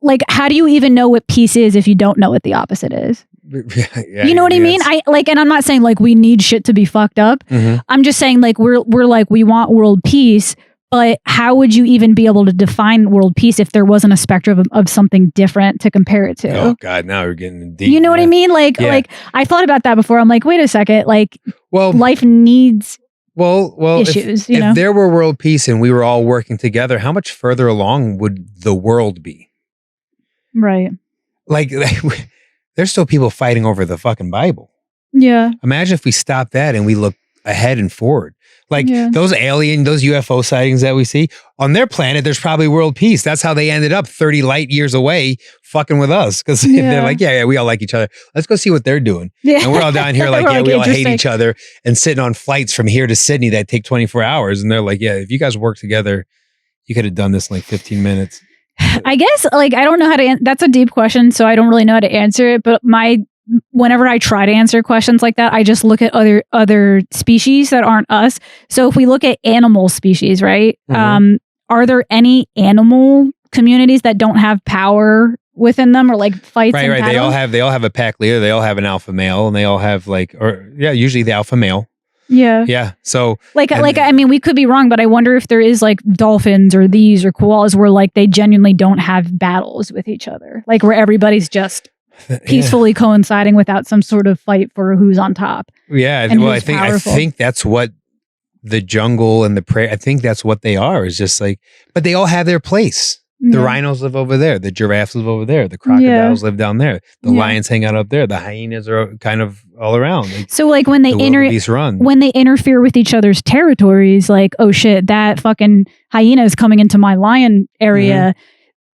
like, how do you even know what peace is if you don't know what the opposite is? You know what I mean? And I'm not saying like we need shit to be fucked up. I'm just saying like, we're like, we want world peace, but how would you even be able to define world peace if there wasn't a spectrum of something different to compare it to? Oh God, now we're getting deep. You know what I mean? Like I thought about that before. I'm like, wait a second. Like, life needs issues. If there were world peace and we were all working together, how much further along would the world be? Right. Like there's still people fighting over the fucking Bible. Yeah. Imagine if we stopped that and we look ahead and forward. Like those UFO sightings that we see on their planet, there's probably world peace. That's how they ended up 30 light years away fucking with us. Because they're like, we all like each other. Let's go see what they're doing. Yeah. And we're all down here like, we all hate each other and sitting on flights from here to Sydney that take 24 hours. And they're like, if you guys work together, you could have done this in like 15 minutes. I guess like, I don't know how to, that's a deep question. So I don't really know how to answer it. But whenever I try to answer questions like that, I just look at other species that aren't us. So if we look at animal species, right? Are there any animal communities that don't have power within them or like fights? Right. They all have a pack leader. They all have an alpha male, and they all have usually the alpha male. Yeah. Yeah. So I mean, we could be wrong, but I wonder if there is like dolphins or these or koalas where like they genuinely don't have battles with each other, like where everybody's just peacefully coinciding without some sort of fight for who's on top. Yeah. Well, I think that's what the jungle and the prairie, I think that's what they are, is just like, but they all have their place. The rhinos live over there. The giraffes live over there. The crocodiles live down there. The lions hang out up there. The hyenas are kind of all around. So like when they interfere with each other's territories, like, oh shit, that fucking hyena is coming into my lion area.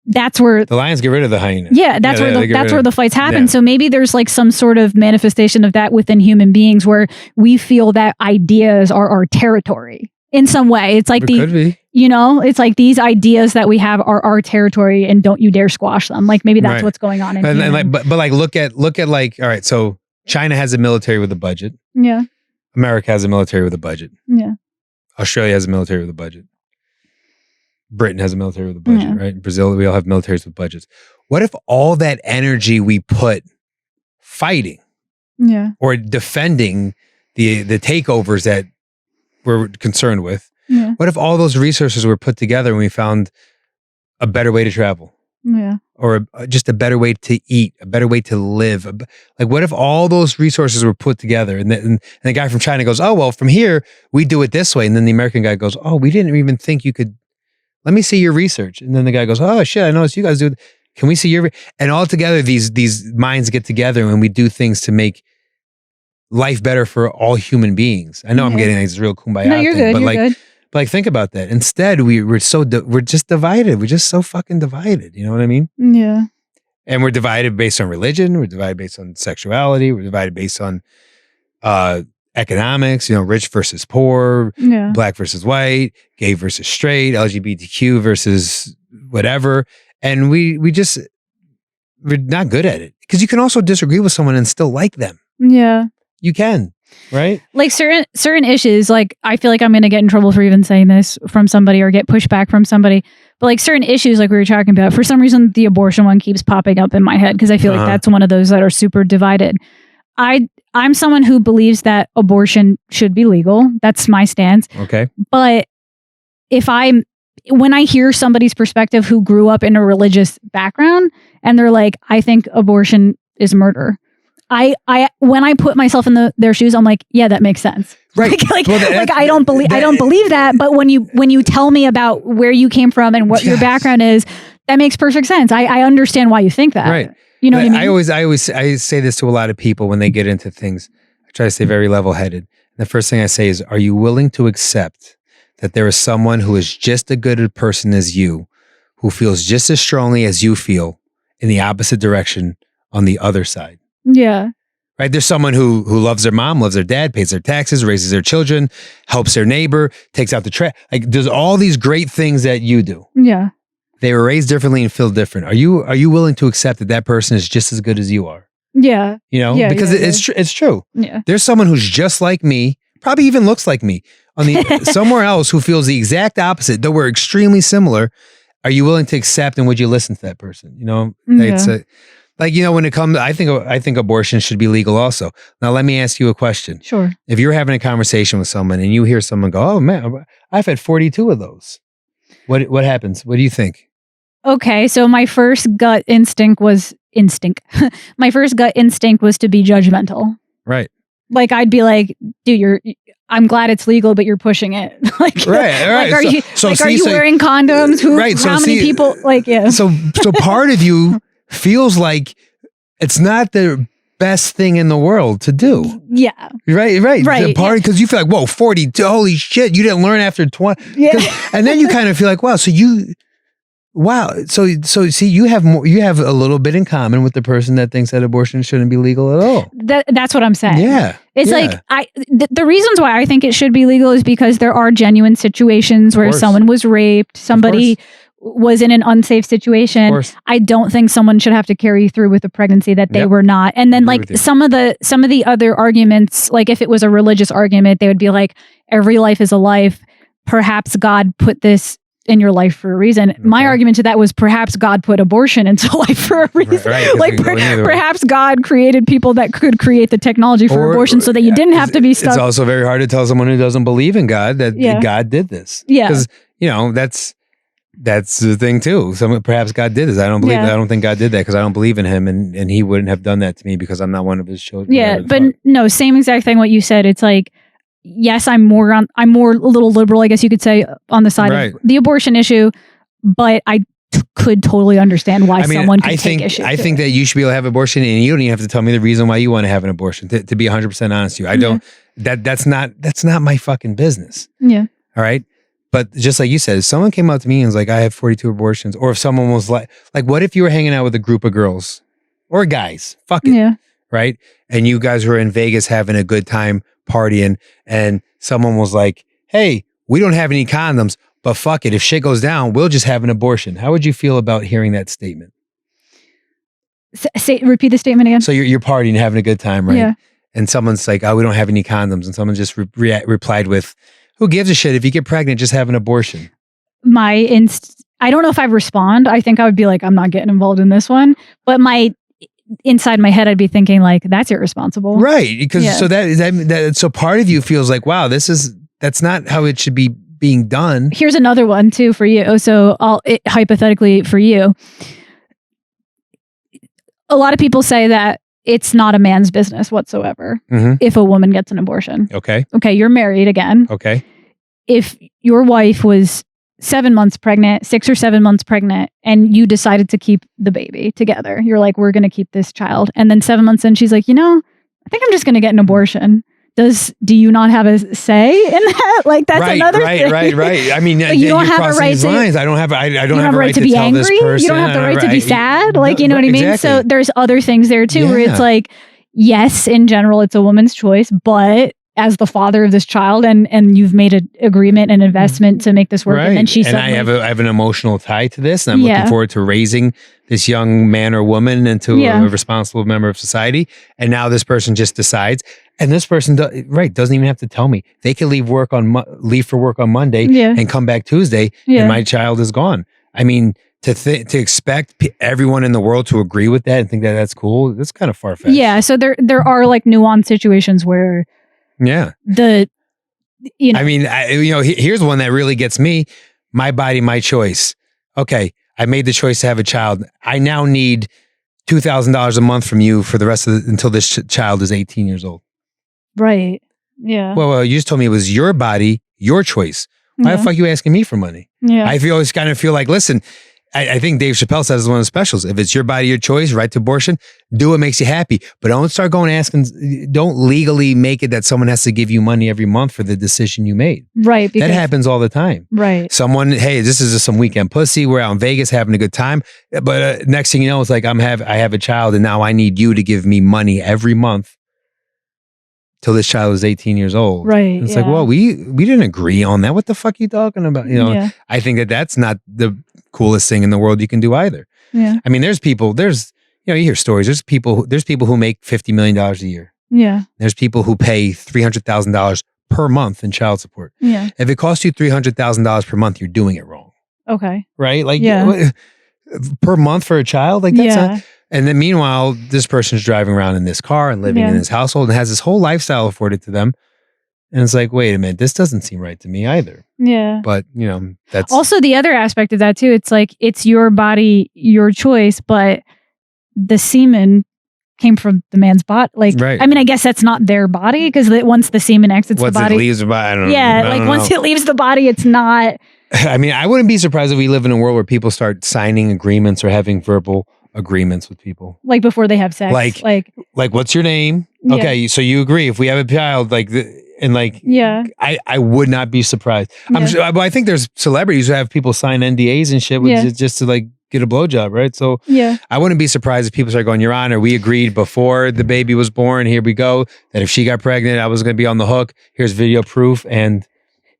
That's where the lions get rid of the hyena. Yeah, that's where the fights happen. Yeah. So maybe there's like some sort of manifestation of that within human beings where we feel that ideas are our territory in some way. It's like could be. It's like these ideas that we have are our territory and don't you dare squash them. Like maybe that's what's going on. But look at like, all right, so China has a military with a budget. Yeah. America has a military with a budget. Yeah. Australia has a military with a budget. Britain has a military with a budget, right? Brazil, we all have militaries with budgets. What if all that energy we put fighting or defending the takeovers that we're concerned with, what if all those resources were put together and we found a better way to travel? Yeah. Or just a better way to eat, a better way to live. Like, what if all those resources were put together and the guy from China goes, oh, well, from here, we do it this way. And then the American guy goes, oh, we didn't even think you could, let me see your research. And then the guy goes, oh, shit, I noticed you guys do it. Can we see your, and all together, these minds get together and we do things to make life better for all human beings. I know I'm getting like this real kumbaya No, you're thing, good. You're good. but like, think about that. Instead, we're just divided. We're just so fucking divided. You know what I mean? Yeah. And we're divided based on religion. We're divided based on sexuality. We're divided based on economics. You know, rich versus poor, black versus white, gay versus straight, LGBTQ versus whatever. And we're not good at it because you can also disagree with someone and still like them. Yeah. You can. Right? Like certain issues, like I feel like I'm going to get in trouble for even saying this from somebody or get pushback from somebody. But like certain issues, like we were talking about, for some reason, the abortion one keeps popping up in my head because I feel like that's one of those that are super divided. I'm someone who believes that abortion should be legal. That's my stance. Okay. But when I hear somebody's perspective who grew up in a religious background and they're like, I think abortion is murder. When I put myself in their shoes, I'm like, yeah, that makes sense. Right. I don't believe that. But when you tell me about where you came from and what your background is, that makes perfect sense. I understand why you think that. Right. You know what I mean? I say this to a lot of people when they get into things. I try to stay very level-headed. The first thing I say is, are you willing to accept that there is someone who is just as good a person as you, who feels just as strongly as you feel in the opposite direction on the other side? Yeah. Right. There's someone who loves their mom, loves their dad, pays their taxes, raises their children, helps their neighbor, takes out the trash. Like, does all these great things that you do. Yeah. They were raised differently and feel different. Are you willing to accept that person is just as good as you are? Yeah. You know, because it's true. Yeah. There's someone who's just like me, probably even looks like me on the somewhere else who feels the exact opposite, though we're extremely similar. Are you willing to accept and would you listen to that person? You know, it's like, you know, when it comes, I think abortion should be legal also. Now, let me ask you a question. Sure. If you're having a conversation with someone and you hear someone go, oh man, I've had 42 of those. What happens? What do you think? Okay. So my first gut instinct was my first gut instinct was to be judgmental. Right. Like, I'd be like, dude, I'm glad it's legal, but you're pushing it. Like, right. Are you wearing condoms? How many people? Like, yeah. So part of you feels like it's not the best thing in the world to do. Yeah. Right. The party, because you feel like, whoa, 42, holy shit, you didn't learn after 20. Yeah. And then you kind of feel like, wow, so see, you have a little bit in common with the person that thinks that abortion shouldn't be legal at all. That's what I'm saying. Yeah. It's like, the reasons why I think it should be legal is because there are genuine situations where someone was raped, somebody was in an unsafe situation. I don't think someone should have to carry through with a pregnancy that they were not. And then like some of the other arguments, like if it was a religious argument, they would be like, every life is a life. Perhaps God put this in your life for a reason. Okay. My argument to that was perhaps God put abortion into life for a reason. Right, like perhaps God created people that could create the technology for abortion so that you didn't have to be stuck. It's also very hard to tell someone who doesn't believe in God that God did this. Yeah. Because, you know, that's the thing too. Perhaps God did this. I don't believe. I don't think God did that because I don't believe in him, and he wouldn't have done that to me because I'm not one of his children. Yeah, but no, same exact thing. What you said. It's like, yes, I'm more a little liberal, I guess you could say, on the side of the abortion issue, but I could totally understand why someone could take issue. I think that you should be able to have an abortion, and you don't even have to tell me the reason why you want to have an abortion. To be 100% honest with you, I don't. That's not my fucking business. Yeah. All right. But just like you said, if someone came up to me and was like, I have 42 abortions, or if someone was like, what if you were hanging out with a group of girls or guys? Fuck it. Yeah. Right. And you guys were in Vegas having a good time partying, and someone was like, hey, we don't have any condoms, but fuck it. If shit goes down, we'll just have an abortion. How would you feel about hearing that statement? Repeat the statement again. So you're partying, having a good time, right? Yeah. And someone's like, oh, we don't have any condoms. And someone just replied with, who gives a shit? If you get pregnant, just have an abortion. I don't know if I'd respond. I think I would be like, I'm not getting involved in this one. But inside my head, I'd be thinking like, that's irresponsible. Right. Because so part of you feels like, wow, that's not how it should be being done. Here's another one too for you. So hypothetically for you. a lot of people say that it's not a man's business whatsoever if a woman gets an abortion. Okay. Okay, you're married again. Okay. If your wife was 7 months pregnant, 6 or 7 months pregnant, and you decided to keep the baby together, you're like, we're going to keep this child. And then 7 months in, she's like, I think I'm just going to get an abortion. Do you not have a say in that? Like, that's another thing. Right. I mean, you don't have a right to. I don't have a right to be tell angry. this person. You don't have the right to be sad. Like, you know what I mean? Exactly. So there's other things there too, where it's like, yes, in general, it's a woman's choice, but as the father of this child, and you've made an agreement and investment to make this work, and then she said, I have an emotional tie to this, and I'm looking forward to raising this young man or woman into a responsible member of society. And now this person just decides, and this person doesn't even have to tell me. They can leave for work on Monday and come back Tuesday, and my child is gone. I mean, to expect everyone in the world to agree with that and think that that's cool, that's kind of far-fetched. Yeah, so there are like nuanced situations where I mean, here's one that really gets me. My body, my choice. Okay, I made the choice to have a child. I now need $2,000 a month from you for the rest of until this child is 18 years old. Right. Yeah. Well, you just told me it was your body, your choice. Why the fuck are you asking me for money? Yeah. I always kind of feel like, listen, I think Dave Chappelle says it's one of the specials. If it's your body, your choice, right to abortion, do what makes you happy. But don't start going asking, don't legally make it that someone has to give you money every month for the decision you made. Right. That happens all the time. Right. Someone, hey, this is just some weekend pussy. We're out in Vegas having a good time. But next thing you know, it's like, I have a child and now I need you to give me money every month till this child is 18 years old. Right. And it's like, well, we didn't agree on that. What the fuck are you talking about? I think that's not the coolest thing in the world you can do either. Yeah. I mean, you hear stories. There's people who make $50 million a year. Yeah. There's people who pay $300,000 per month in child support. Yeah. If it costs you $300,000 per month, you're doing it wrong. Okay. Right? Like, per month for a child? Like, that's not. And then meanwhile, this person's driving around in this car and living in this household and has this whole lifestyle afforded to them. And it's like, wait a minute, this doesn't seem right to me either. Yeah. But, that's also the other aspect of that too. It's like, it's your body, your choice, but the semen came from the man's body. Like, right. I mean, I guess that's not their body because once the semen exits the body. Once it leaves the body, I don't know. Yeah, once it leaves the body, it's not. I mean, I wouldn't be surprised if we live in a world where people start signing agreements or having verbal agreements with people. Like before they have sex. Like what's your name? Yeah. Okay, so you agree if we have a child, I would not be surprised. I'm sure, I think there's celebrities who have people sign NDAs and shit just to like get a blowjob, right? So I wouldn't be surprised if people start going, Your Honor, we agreed before the baby was born, here we go, that if she got pregnant, I was going to be on the hook. Here's video proof. And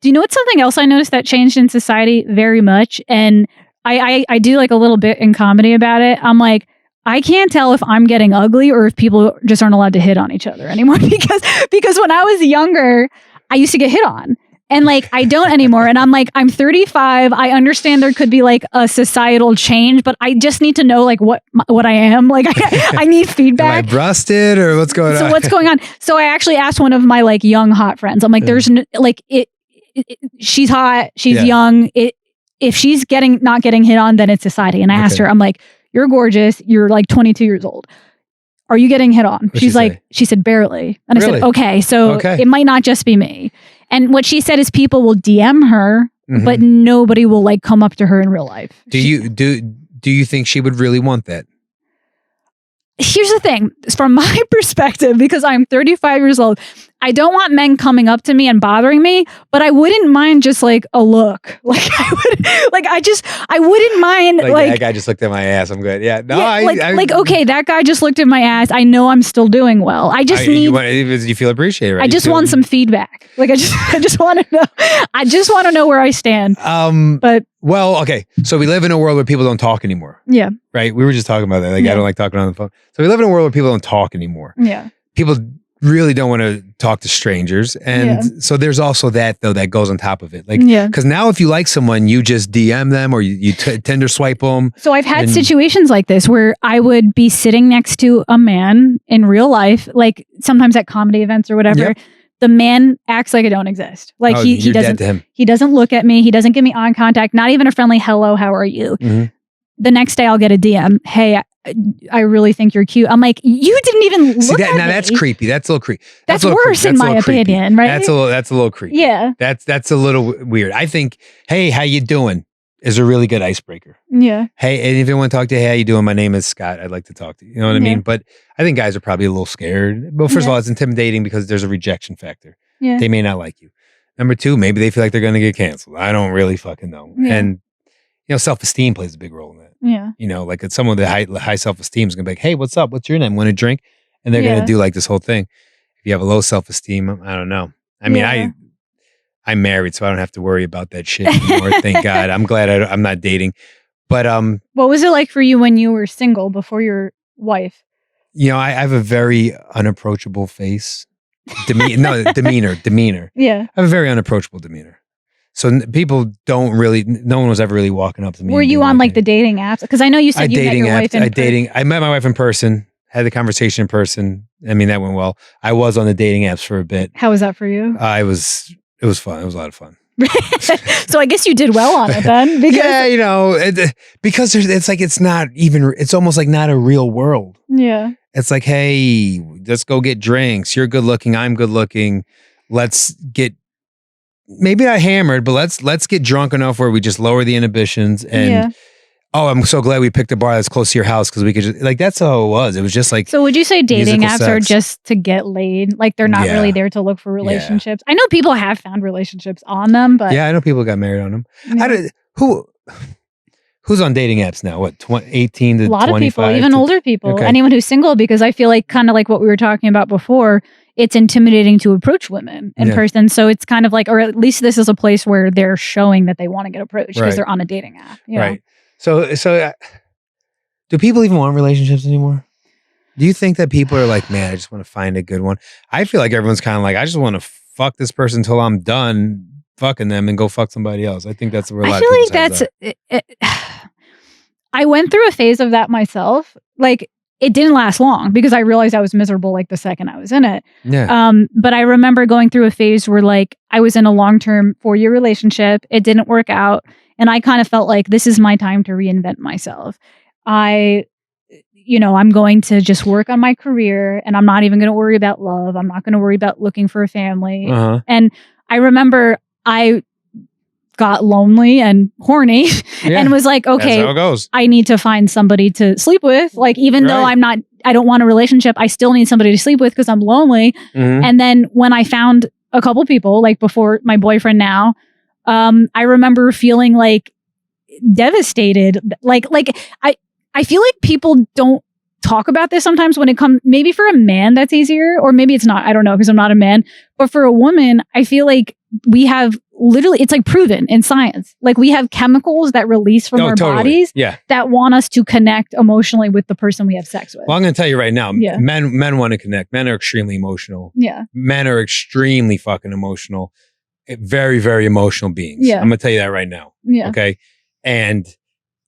do you know what's something else I noticed that changed in society very much? And I do like a little bit in comedy about it. I'm like, I can't tell if I'm getting ugly or if people just aren't allowed to hit on each other anymore because when I was younger, I used to get hit on. And like, I don't anymore. And I'm like, I'm 35. I understand there could be like a societal change, but I just need to know like what I am. Like I need feedback. Am I busted or what's going on? So what's going on? So I actually asked one of my like young hot friends. I'm like, there's no, like she's hot. She's young. If she's not getting hit on, then it's society. And I asked her, I'm like, you're gorgeous. You're like 22 years old. Are you getting hit on? What'd she said, barely. And I said, okay, so it might not just be me. And what she said is people will DM her, but nobody will like come up to her in real life. Do you think she would really want that? Here's the thing, from my perspective, because I'm 35 years old, I don't want men coming up to me and bothering me, but I wouldn't mind just like a look. Like I wouldn't mind like that guy just looked at my ass. I'm good. Yeah. No, okay, that guy just looked at my ass. I know I'm still doing well. I just you feel appreciated, right? I just want some feedback. Like I just want to know. I just want to know where I stand. Well, okay. So we live in a world where people don't talk anymore. Yeah. Right? We were just talking about that. Like I don't like talking on the phone. So we live in a world where people don't talk anymore. Yeah. People really don't want to talk to strangers. And so there's also that though that goes on top of it. Like, because now if you like someone, you just DM them or you Tinder swipe them. So I've had situations like this where I would be sitting next to a man in real life, like sometimes at comedy events or whatever. Yep. The man acts like I don't exist. Like he doesn't look at me. He doesn't give me eye contact. Not even a friendly hello. How are you? Mm-hmm. The next day I'll get a DM. Hey, I really think you're cute. I'm like, you didn't even look at me. Now that's creepy. That's a little creepy. That's worse in my opinion, right? That's a little creepy. Yeah. That's a little weird. I think, hey, how you doing is a really good icebreaker. Yeah. Hey, and if you want to talk to, hey, how you doing? My name is Scott. I'd like to talk to you. You know what I mean? But I think guys are probably a little scared. But first of all, it's intimidating because there's a rejection factor. Yeah. They may not like you. Number two, maybe they feel like they're going to get canceled. I don't really fucking know. Yeah. And self-esteem plays a big role in that. Yeah. Like it's someone with high self-esteem is going to be like, hey, what's up? What's your name? Want a drink? And they're going to do like this whole thing. If you have a low self-esteem, I don't know. I mean, I'm married, so I don't have to worry about that shit anymore. Thank God. I'm glad I'm not dating. But what was it like for you when you were single before your wife? I have a very unapproachable face. Demeanor. Yeah. I have a very unapproachable demeanor. So people don't really. No one was ever really walking up to me. Were you on like the dating apps? Because I know you said you met your wife in person. I met my wife in person. Had the conversation in person. I mean, that went well. I was on the dating apps for a bit. How was that for you? It was fun. It was a lot of fun. So I guess you did well on it then. Because because it's almost like not a real world. Yeah. It's like, hey, let's go get drinks. You're good looking. I'm good looking. Let's get, maybe not hammered, but let's get drunk enough where we just lower the inhibitions. And I'm so glad we picked a bar that's close to your house because we could just, like, that's how it was. It was just like. So would you say dating apps are just to get laid? Like they're not really there to look for relationships? I know people have found relationships on them, but. Yeah, I know people got married on them. Yeah. Who's on dating apps now? What, 18 to 25? A lot of people, even older people. Okay. Anyone who's single, because I feel like kind of like what we were talking about before, it's intimidating to approach women in person. So it's kind of like, or at least this is a place where they're showing that they want to get approached because they're on a dating app. Right. So do people even want relationships anymore? Do you think that people are like, man, I just want to find a good one? I feel like everyone's kind of like, I just want to fuck this person until I'm done fucking them and go fuck somebody else. I think that's where a lot of people I went through a phase of that myself. Like it didn't last long because I realized I was miserable like the second I was in it. Yeah. But I remember going through a phase where like I was in a long-term 4-year relationship. It didn't work out. And I kind of felt like this is my time to reinvent myself. I'm going to just work on my career and I'm not even going to worry about love. I'm not going to worry about looking for a family. And I remember I got lonely and horny and was like, okay, that's how it goes. I need to find somebody to sleep with. Like, even though I don't want a relationship, I still need somebody to sleep with because I'm lonely. And then when I found a couple people, like before my boyfriend now, I remember feeling like devastated. I feel like people don't talk about this sometimes when it comes, maybe for a man that's easier, or maybe it's not, I don't know, because I'm not a man, but for a woman, I feel like we have literally, it's like proven in science. Like we have chemicals that release from our bodies that want us to connect emotionally with the person we have sex with. Well, I'm going to tell you right now, men want to connect. Men are extremely emotional. Yeah. Men are extremely fucking emotional. Very, very emotional beings. Yeah. I'm going to tell you that right now. Yeah. Okay. And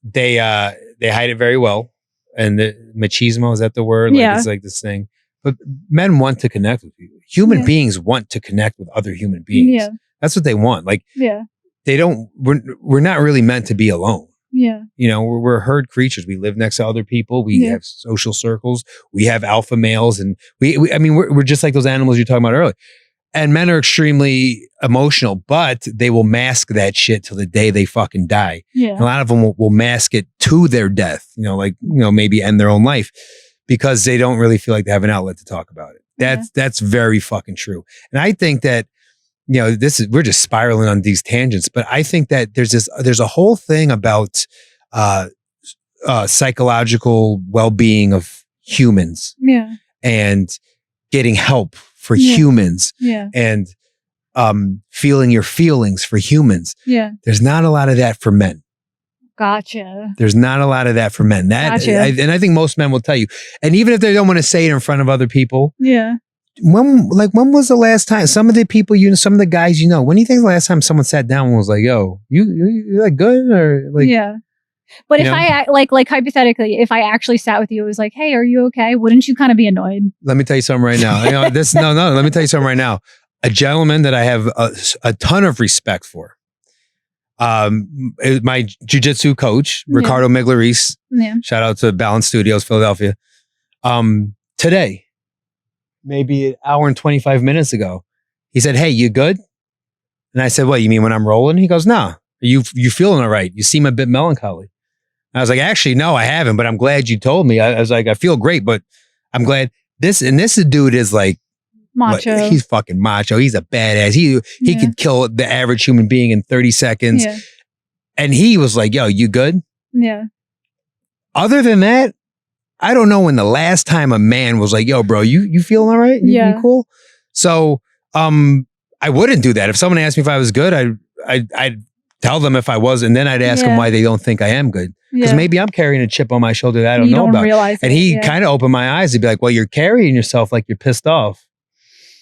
they hide it very well. And the machismo, is that the word? Like, it's like this thing. But men want to connect with people. Human beings want to connect with other human beings. Yeah. That's what they want. Like, they don't, we're not really meant to be alone. Yeah. We're herd creatures. We live next to other people. We have social circles. We have alpha males. And we're just like those animals you're talking about earlier. And men are extremely emotional, but they will mask that shit till the day they fucking die. Yeah. A lot of them will mask it to their death, maybe end their own life because they don't really feel like they have an outlet to talk about it. That's very fucking true. And I think that, we're just spiraling on these tangents, but I think that there's a whole thing about psychological well-being of humans. Yeah. And getting help for humans and feeling your feelings for humans. Yeah. There's not a lot of that for men. Gotcha. There's not a lot of that for men. And I think most men will tell you. And even if they don't want to say it in front of other people. Yeah. When was the last time some of the people, some of the guys, when do you think the last time someone sat down and was like, yo, you like good or like. Yeah. But if I like hypothetically, if I actually sat with you, it was like, hey, are you okay? Wouldn't you kind of be annoyed? Let me tell you something right now. Let me tell you something right now. A gentleman that I have a ton of respect for. My jujitsu coach, Ricardo Miglioris. Yeah. Shout out to Balance Studios, Philadelphia. Today, maybe an hour and 25 minutes ago, he said, "Hey, you good?" And I said, "What, you mean when I'm rolling?" He goes, "No, you feeling all right? You seem a bit melancholy." And I was like, "Actually, no, I haven't, but I'm glad you told me." I was like, "I feel great, but I'm glad this dude is like macho. Like, he's fucking macho. He's a badass. He could kill the average human being in 30 seconds." Yeah. And he was like, "Yo, you good?" Yeah. Other than that, I don't know when the last time a man was like, "Yo, bro, you feeling all right? You cool?" So, I wouldn't do that. If someone asked me if I was good, I'd tell them if I was, and then I'd ask them why they don't think I am good. Because maybe I'm carrying a chip on my shoulder that I don't know about. And he kind of opened my eyes to be like, "Well, you're carrying yourself like you're pissed off."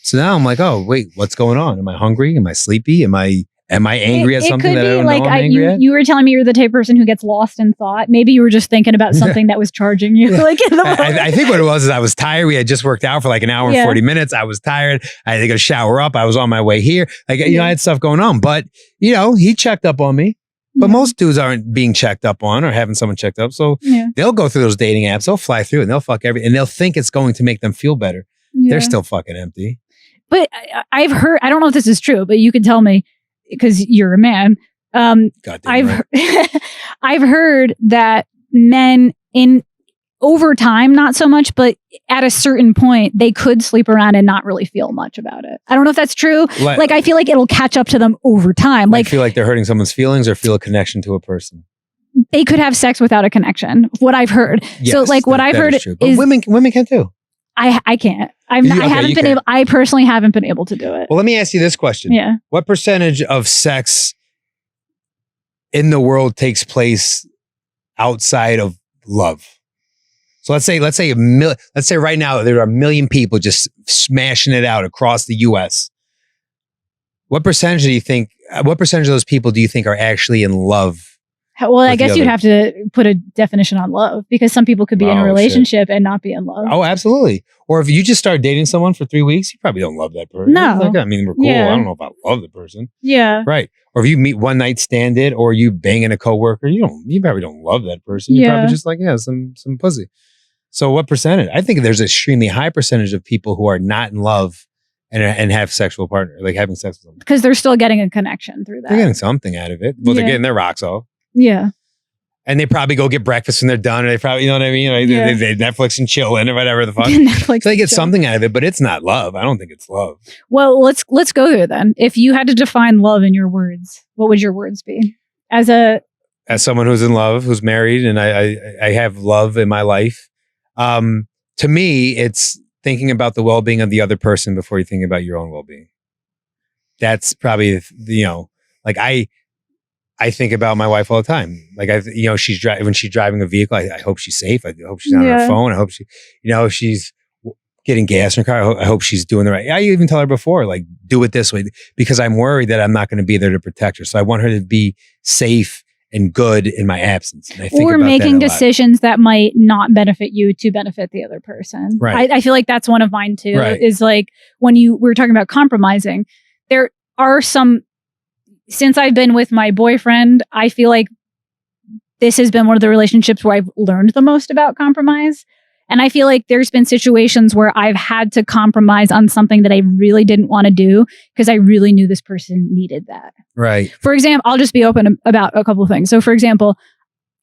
So now I'm like, "Oh, wait, what's going on? Am I hungry? Am I sleepy? Am I angry at something that I don't know I'm angry at?" You were telling me you're the type of person who gets lost in thought. Maybe you were just thinking about something that was charging you. Like in the I think what it was is I was tired. We had just worked out for like an hour and 40 minutes. I was tired. I had to go shower up. I was on my way here. Like, I had stuff going on. But, he checked up on me. But most dudes aren't being checked up on or having someone checked up. So they'll go through those dating apps. They'll fly through and they'll fuck everything. And they'll think it's going to make them feel better. They're still fucking empty. But I've heard, I don't know if this is true, but you can tell me because you're a man. I've heard that men over time, not so much, but at a certain point, they could sleep around and not really feel much about it. I don't know if that's true. Like I feel like it'll catch up to them over time. Like feel like they're hurting someone's feelings or feel a connection to a person. They could have sex without a connection. What I've heard. Yes, so like what I've heard is women can too. I can't. I personally haven't been able to do it. Well, let me ask you this question. Yeah. What percentage of sex in the world takes place outside of love? So let's say right now there are 1 million people just smashing it out across the US. What percentage of those people do you think are actually in love? Well, I guess you'd have to put a definition on love because some people could be in a relationship and not be in love. Oh, absolutely. Or if you just start dating someone for 3 weeks, you probably don't love that person. No. Like, I mean, we're cool. I don't know if I love the person. Yeah. Right. Or if you meet one night stand it or you banging a coworker, you probably don't love that person. You're probably just like, some pussy. So what percentage? I think there's an extremely high percentage of people who are not in love and have sexual partner, like having sex with them. Because they're still getting a connection through that. They're getting something out of it. Well, they're getting their rocks off. Yeah. And they probably go get breakfast when they're done, or they probably, you know what I mean? They Netflix and chill in or whatever the fuck. Netflix so they get something out of it, but it's not love. I don't think it's love. Well, let's go there then. If you had to define love in your words, what would your words be? As someone who's in love, who's married, and I have love in my life. To me, it's thinking about the well-being of the other person before you think about your own well-being. That's probably, like I think about my wife all the time. Like when she's driving a vehicle, I hope she's safe. I hope she's not on her phone. I hope she's getting gas in her car. I hope she's doing the right. I even tell her before, like, do it this way because I'm worried that I'm not going to be there to protect her. So I want her to be safe and good in my absence. And I think or making decisions that might not benefit you to benefit the other person. Right. I feel like that's one of mine too. Right. Is like when we were talking about compromising, there are some. Since I've been with my boyfriend, I feel like this has been one of the relationships where I've learned the most about compromise. And I feel like there's been situations where I've had to compromise on something that I really didn't want to do because I really knew this person needed that. Right. For example, I'll just be open about a couple of things. So for example,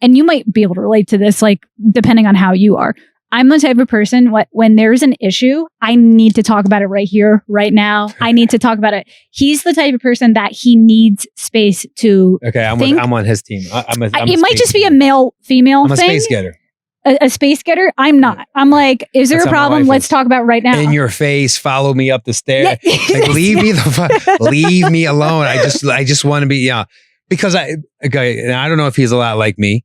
and you might be able to relate to this, like depending on how you are. I'm the type of person, when there's an issue, I need to talk about it right here, right now. I need to talk about it. He's the type of person that he needs space to think. I'm on his team. It might just be a male-female thing. I'm a space getter. A space getter? I'm not. I'm like, is there a problem? Let's talk about it right now. In your face, follow me up the stairs. Like, leave me alone. I just want to be, because and I don't know if he's a lot like me.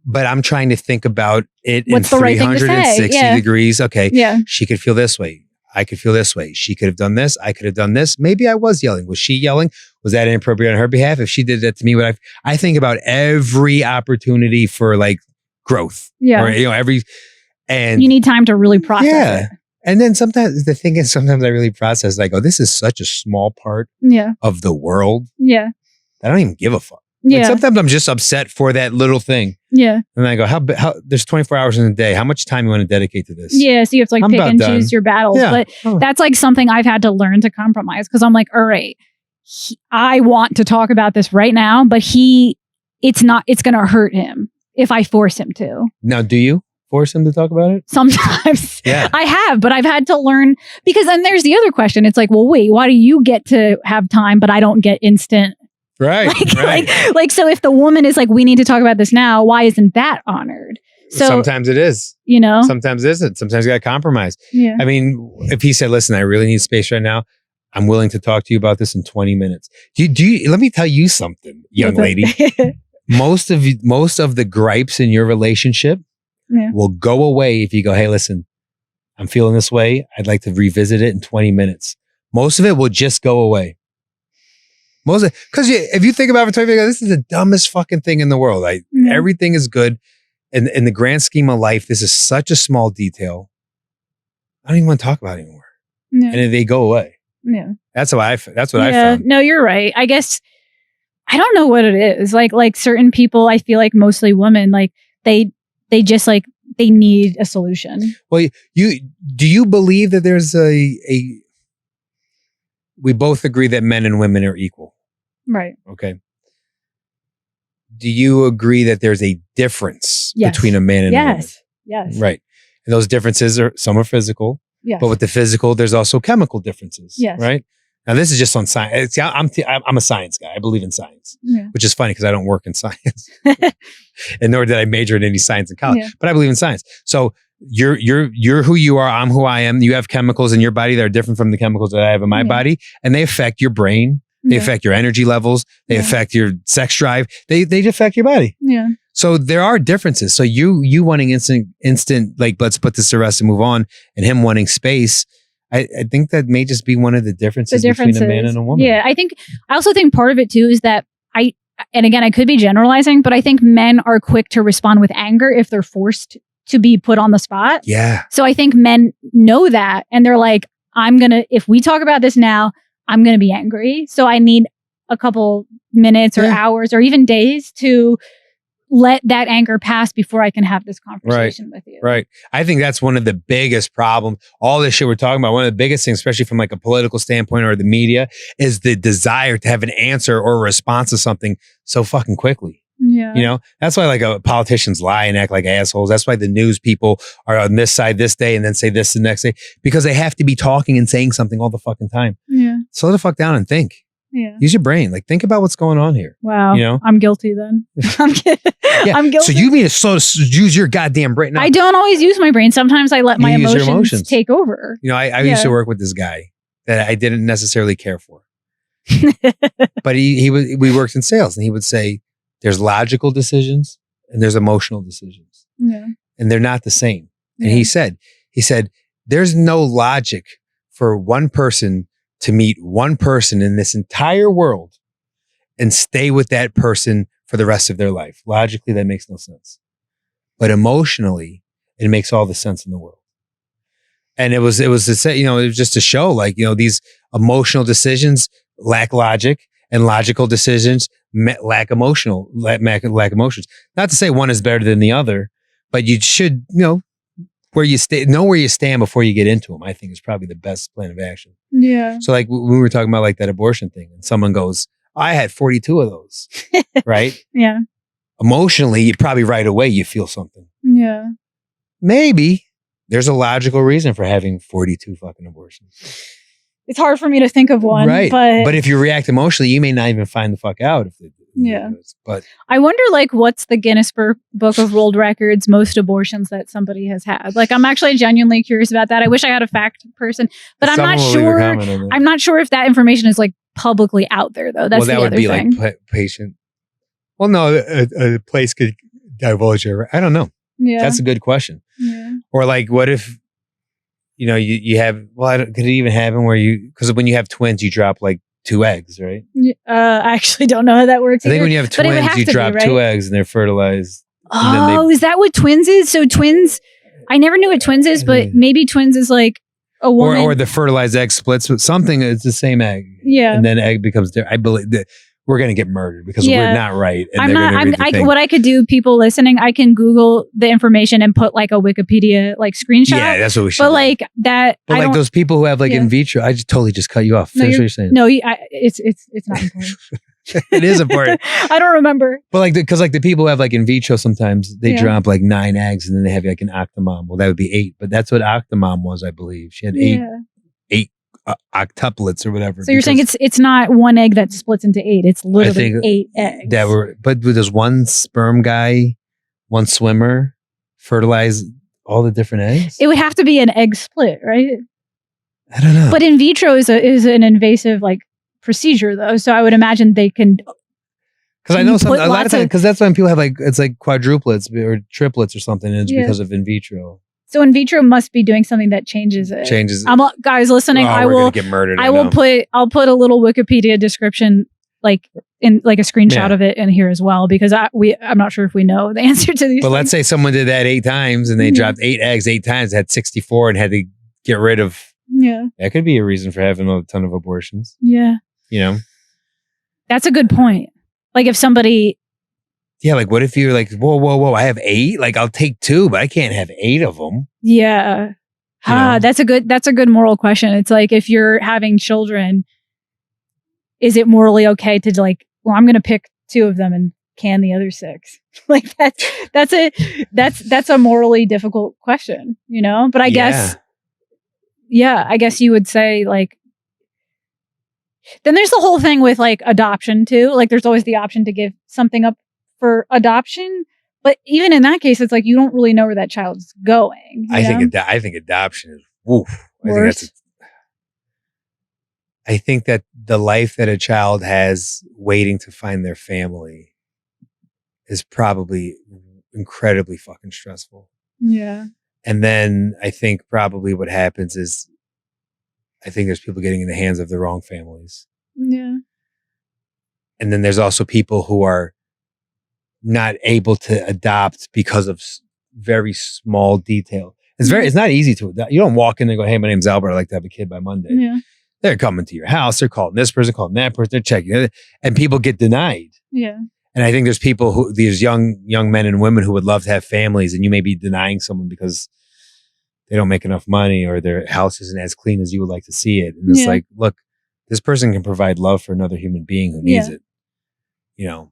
But I'm trying to think about it in 360 degrees. Okay. Yeah. She could feel this way. I could feel this way. She could have done this. I could have done this. Maybe I was yelling. Was she yelling? Was that inappropriate on her behalf? If she did that to me, I think about every opportunity for like growth. Yeah. Or, and you need time to really process it. And then sometimes I really process. I go, this is such a small part of the world. Yeah. I don't even give a fuck. Yeah. Like sometimes I'm just upset for that little thing. Yeah. And I go, how there's 24 hours in a day. How much time you want to dedicate to this? Yeah. So you have to like pick and choose your battles. Yeah. But that's like something I've had to learn to compromise because I'm like, all right, I want to talk about this right now, but it's going to hurt him if I force him to. Now, do you force him to talk about it? Sometimes. Yeah. I have, but I've had to learn because then there's the other question. It's like, well, wait, why do you get to have time, but I don't get instant? Right. Like, so if the woman is like, we need to talk about this now, why isn't that honored? So sometimes it is, sometimes it isn't. Sometimes you got to compromise. Yeah. I mean, if he said, listen, I really need space right now. I'm willing to talk to you about this in 20 minutes. Do you let me tell you something, young lady. Most of the gripes in your relationship will go away if you go, hey, listen, I'm feeling this way. I'd like to revisit it in 20 minutes. Most of it will just go away. Because if you think about it for 20 minutes, this is the dumbest fucking thing in the world. Everything is good. And in the grand scheme of life, this is such a small detail. I don't even want to talk about it anymore. And then they go away. Yeah. That's what I found. No, you're right. I guess I don't know what it is. Like certain people, I feel like mostly women, like they just like they need a solution. Well, do you believe that there's a we both agree that men and women are equal? Right. Okay. Do you agree that there's a difference between a man and a woman? Yes. Right. And those differences some are physical. Yes. But with the physical, there's also chemical differences. Yes. Right. Now this is just on science. I'm a science guy. I believe in science, which is funny because I don't work in science, and nor did I major in any science in college. But I believe in science. So you're who you are. I'm who I am. You have chemicals in your body that are different from the chemicals that I have in my body, and they affect your brain. They affect your energy levels. They affect your sex drive. They affect your body. Yeah. So there are differences. So you wanting instant, like, let's put this to rest and move on, and him wanting space. I think that may just be one of the differences between a man and a woman. Yeah. I also think part of it too is that and again, I could be generalizing, but I think men are quick to respond with anger if they're forced to be put on the spot. Yeah. So I think men know that and they're like, if we talk about this now, I'm going to be angry. So I need a couple minutes or hours or even days to let that anger pass before I can have this conversation with you. Right. I think that's one of the biggest problems. All this shit we're talking about, one of the biggest things, especially from like a political standpoint or the media, is the desire to have an answer or a response to something so fucking quickly. Yeah. That's why like politicians lie and act like assholes. That's why the news people are on this side this day and then say this the next day, because they have to be talking and saying something all the fucking time. Yeah. Slow the fuck down and think. Yeah. Use your brain. Like, think about what's going on here. Wow. I'm guilty then. I'm guilty. So you mean to use your goddamn brain? No. I don't always use my brain. Sometimes I let my emotions take over. I used to work with this guy that I didn't necessarily care for. But we worked in sales, and he would say, there's logical decisions and there's emotional decisions. Yeah. And they're not the same. And he said, there's no logic for one person to meet one person in this entire world and stay with that person for the rest of their life. Logically, that makes no sense. But emotionally, it makes all the sense in the world. And it was to say, it was just to show like, these emotional decisions lack logic and logical decisions lack emotions. Not to say one is better than the other, but you should, know where you stand before you get into them, I think is probably the best plan of action. Yeah. So like when we were talking about like that abortion thing and someone goes, I had 42 of those, right? Yeah. Emotionally, you probably right away, you feel something. Yeah. Maybe there's a logical reason for having 42 fucking abortions. It's hard for me to think of one. Right. But if you react emotionally, you may not even find the fuck out. But I wonder like what's the Guinness Book of World Records most abortions that somebody has had. Like I'm actually genuinely curious about that. I wish I had a fact person, but I'm not sure. I'm not sure if that information is like publicly out there though. That's that the would other be thing. Like patient. Well, no, a place could divulge it. I don't know. Yeah. That's a good question. Yeah. Or like, what if, you have, could it even happen where because when you have twins, you drop like 2 eggs, right? I actually don't know how that works. I think when you have twins, you drop 2 eggs and they're fertilized. Oh, is that what twins is? So twins, I never knew what twins is, but maybe twins is like a woman. Or the fertilized egg splits with something. It's the same egg. Yeah. And then egg becomes different. I believe that we're going to get murdered because we're not right. And what I could do, people listening, I can Google the information and put like a Wikipedia like screenshot. Yeah, that's what we should But do. like that. But like those people who have like in vitro, I just totally just cut you off. Finish what you're saying. No, it's not important. It is important. I don't remember. But like, because like the people who have like in vitro, sometimes they drop like 9 eggs and then they have like an octomom. Well, that would be 8, but that's what octomom was, I believe. She had 8 octuplets or whatever. So you're saying it's not 1 egg that splits into 8. It's literally 8 eggs. But does one sperm guy, one swimmer, fertilize all the different eggs? It would have to be an egg split, right? I don't know. But in vitro is an invasive like procedure though, so I would imagine they can. Because I know a lot of times, because that's when people have like it's like quadruplets or triplets or something, and it's because of in vitro. So in vitro must be doing something that changes it. Guys listening, I will get murdered. I'll put a little Wikipedia description like in like a screenshot of it in here as well, because I'm not sure if we know the answer to these. But let's say someone did that 8 times and they dropped 8 eggs 8 times, had 64 and had to get rid of. Yeah, that could be a reason for having a ton of abortions. Yeah. You know, that's a good point. Like if somebody, like what if you're like, whoa, I have 8, like I'll take 2, but I can't have 8 of them. Yeah, that's a good moral question. It's like if you're having children, is it morally okay to like, well, I'm going to pick 2 of them and can the other 6? Like that's a morally difficult question, you know. But I guess, I guess you would say like. Then there's the whole thing with like adoption too. Like there's always the option to give something up for adoption. But even in that case, it's like you don't really know where that child's going. I think adoption is woof. I think that the life that a child has waiting to find their family is probably incredibly fucking stressful. Yeah. And then I think probably what happens is I think there's people getting in the hands of the wrong families. Yeah. And then there's also people who are not able to adopt because of very small detail. It's not easy to adopt. You don't walk in and go, hey, my name's Albert. I'd like to have a kid by Monday. Yeah. They're coming to your house. They're calling this person, calling that person. They're checking. And people get denied. Yeah. And I think there's people these young men and women who would love to have families, and you may be denying someone because they don't make enough money or their house isn't as clean as you would like to see it. And it's like, look, this person can provide love for another human being who needs it, you know?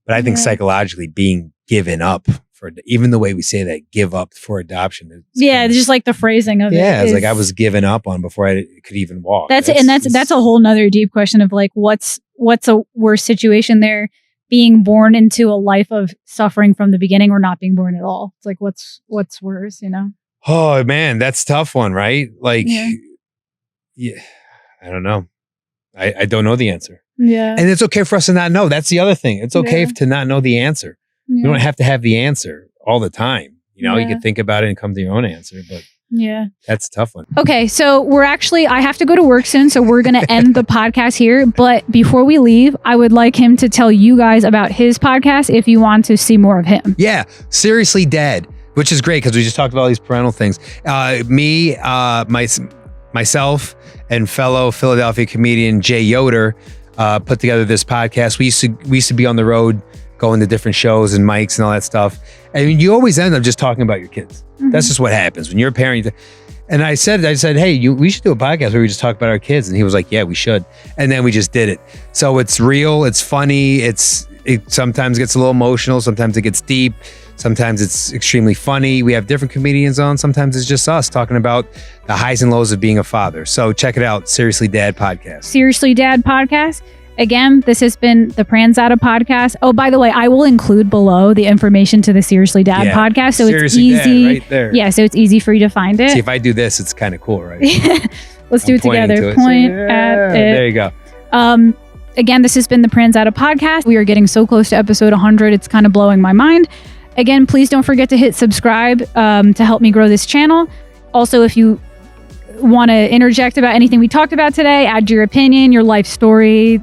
But I think psychologically being given up for, even the way we say that, give up for adoption. It's just like the phrasing of it. Yeah, it's like I was given up on before I could even walk. That's a whole nother deep question of like, what's a worse situation there? Being born into a life of suffering from the beginning or not being born at all. It's like, what's worse, you know? Oh man, that's a tough one, right? Like, yeah, I don't know. I don't know the answer. Yeah. And it's okay for us to not know. That's the other thing. It's okay to not know the answer. You don't have to have the answer all the time. You know, you can think about it and come to your own answer, but that's a tough one. Okay. So I have to go to work soon. So we're going to end the podcast here. But before we leave, I would like him to tell you guys about his podcast if you want to see more of him. Yeah. Seriously Dad. Which is great because we just talked about all these parental things. Myself and fellow Philadelphia comedian Jay Yoder put together this podcast. We used to be on the road, going to different shows and mics and all that stuff. And you always end up just talking about your kids. Mm-hmm. That's just what happens when you're a parent. And I said, hey, we should do a podcast where we just talk about our kids. And he was like, yeah, we should. And then we just did it. So it's real. It's funny. It sometimes gets a little emotional. Sometimes it gets deep. Sometimes it's extremely funny. We have different comedians on. Sometimes it's just us talking about the highs and lows of being a father. So check it out. Seriously Dad Podcast. Seriously Dad Podcast. Again, this has been the Pranzata Podcast. Oh, by the way, I will include below the information to the Seriously Dad Podcast. So Seriously it's easy. Dad, right there. Yeah, so it's easy for you to find it. See, if I do this, it's kind of cool, right? Let's do it together. Point at it. There you go. Again, this has been the Pranzata Podcast. We are getting so close to episode 100. It's kind of blowing my mind. Again, please don't forget to hit subscribe to help me grow this channel. Also, if you want to interject about anything we talked about today, add your opinion, your life story,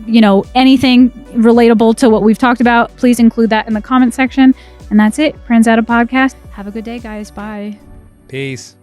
you know, anything relatable to what we've talked about, please include that in the comment section. And that's it. Pranzata Podcast. Have a good day, guys. Bye. Peace.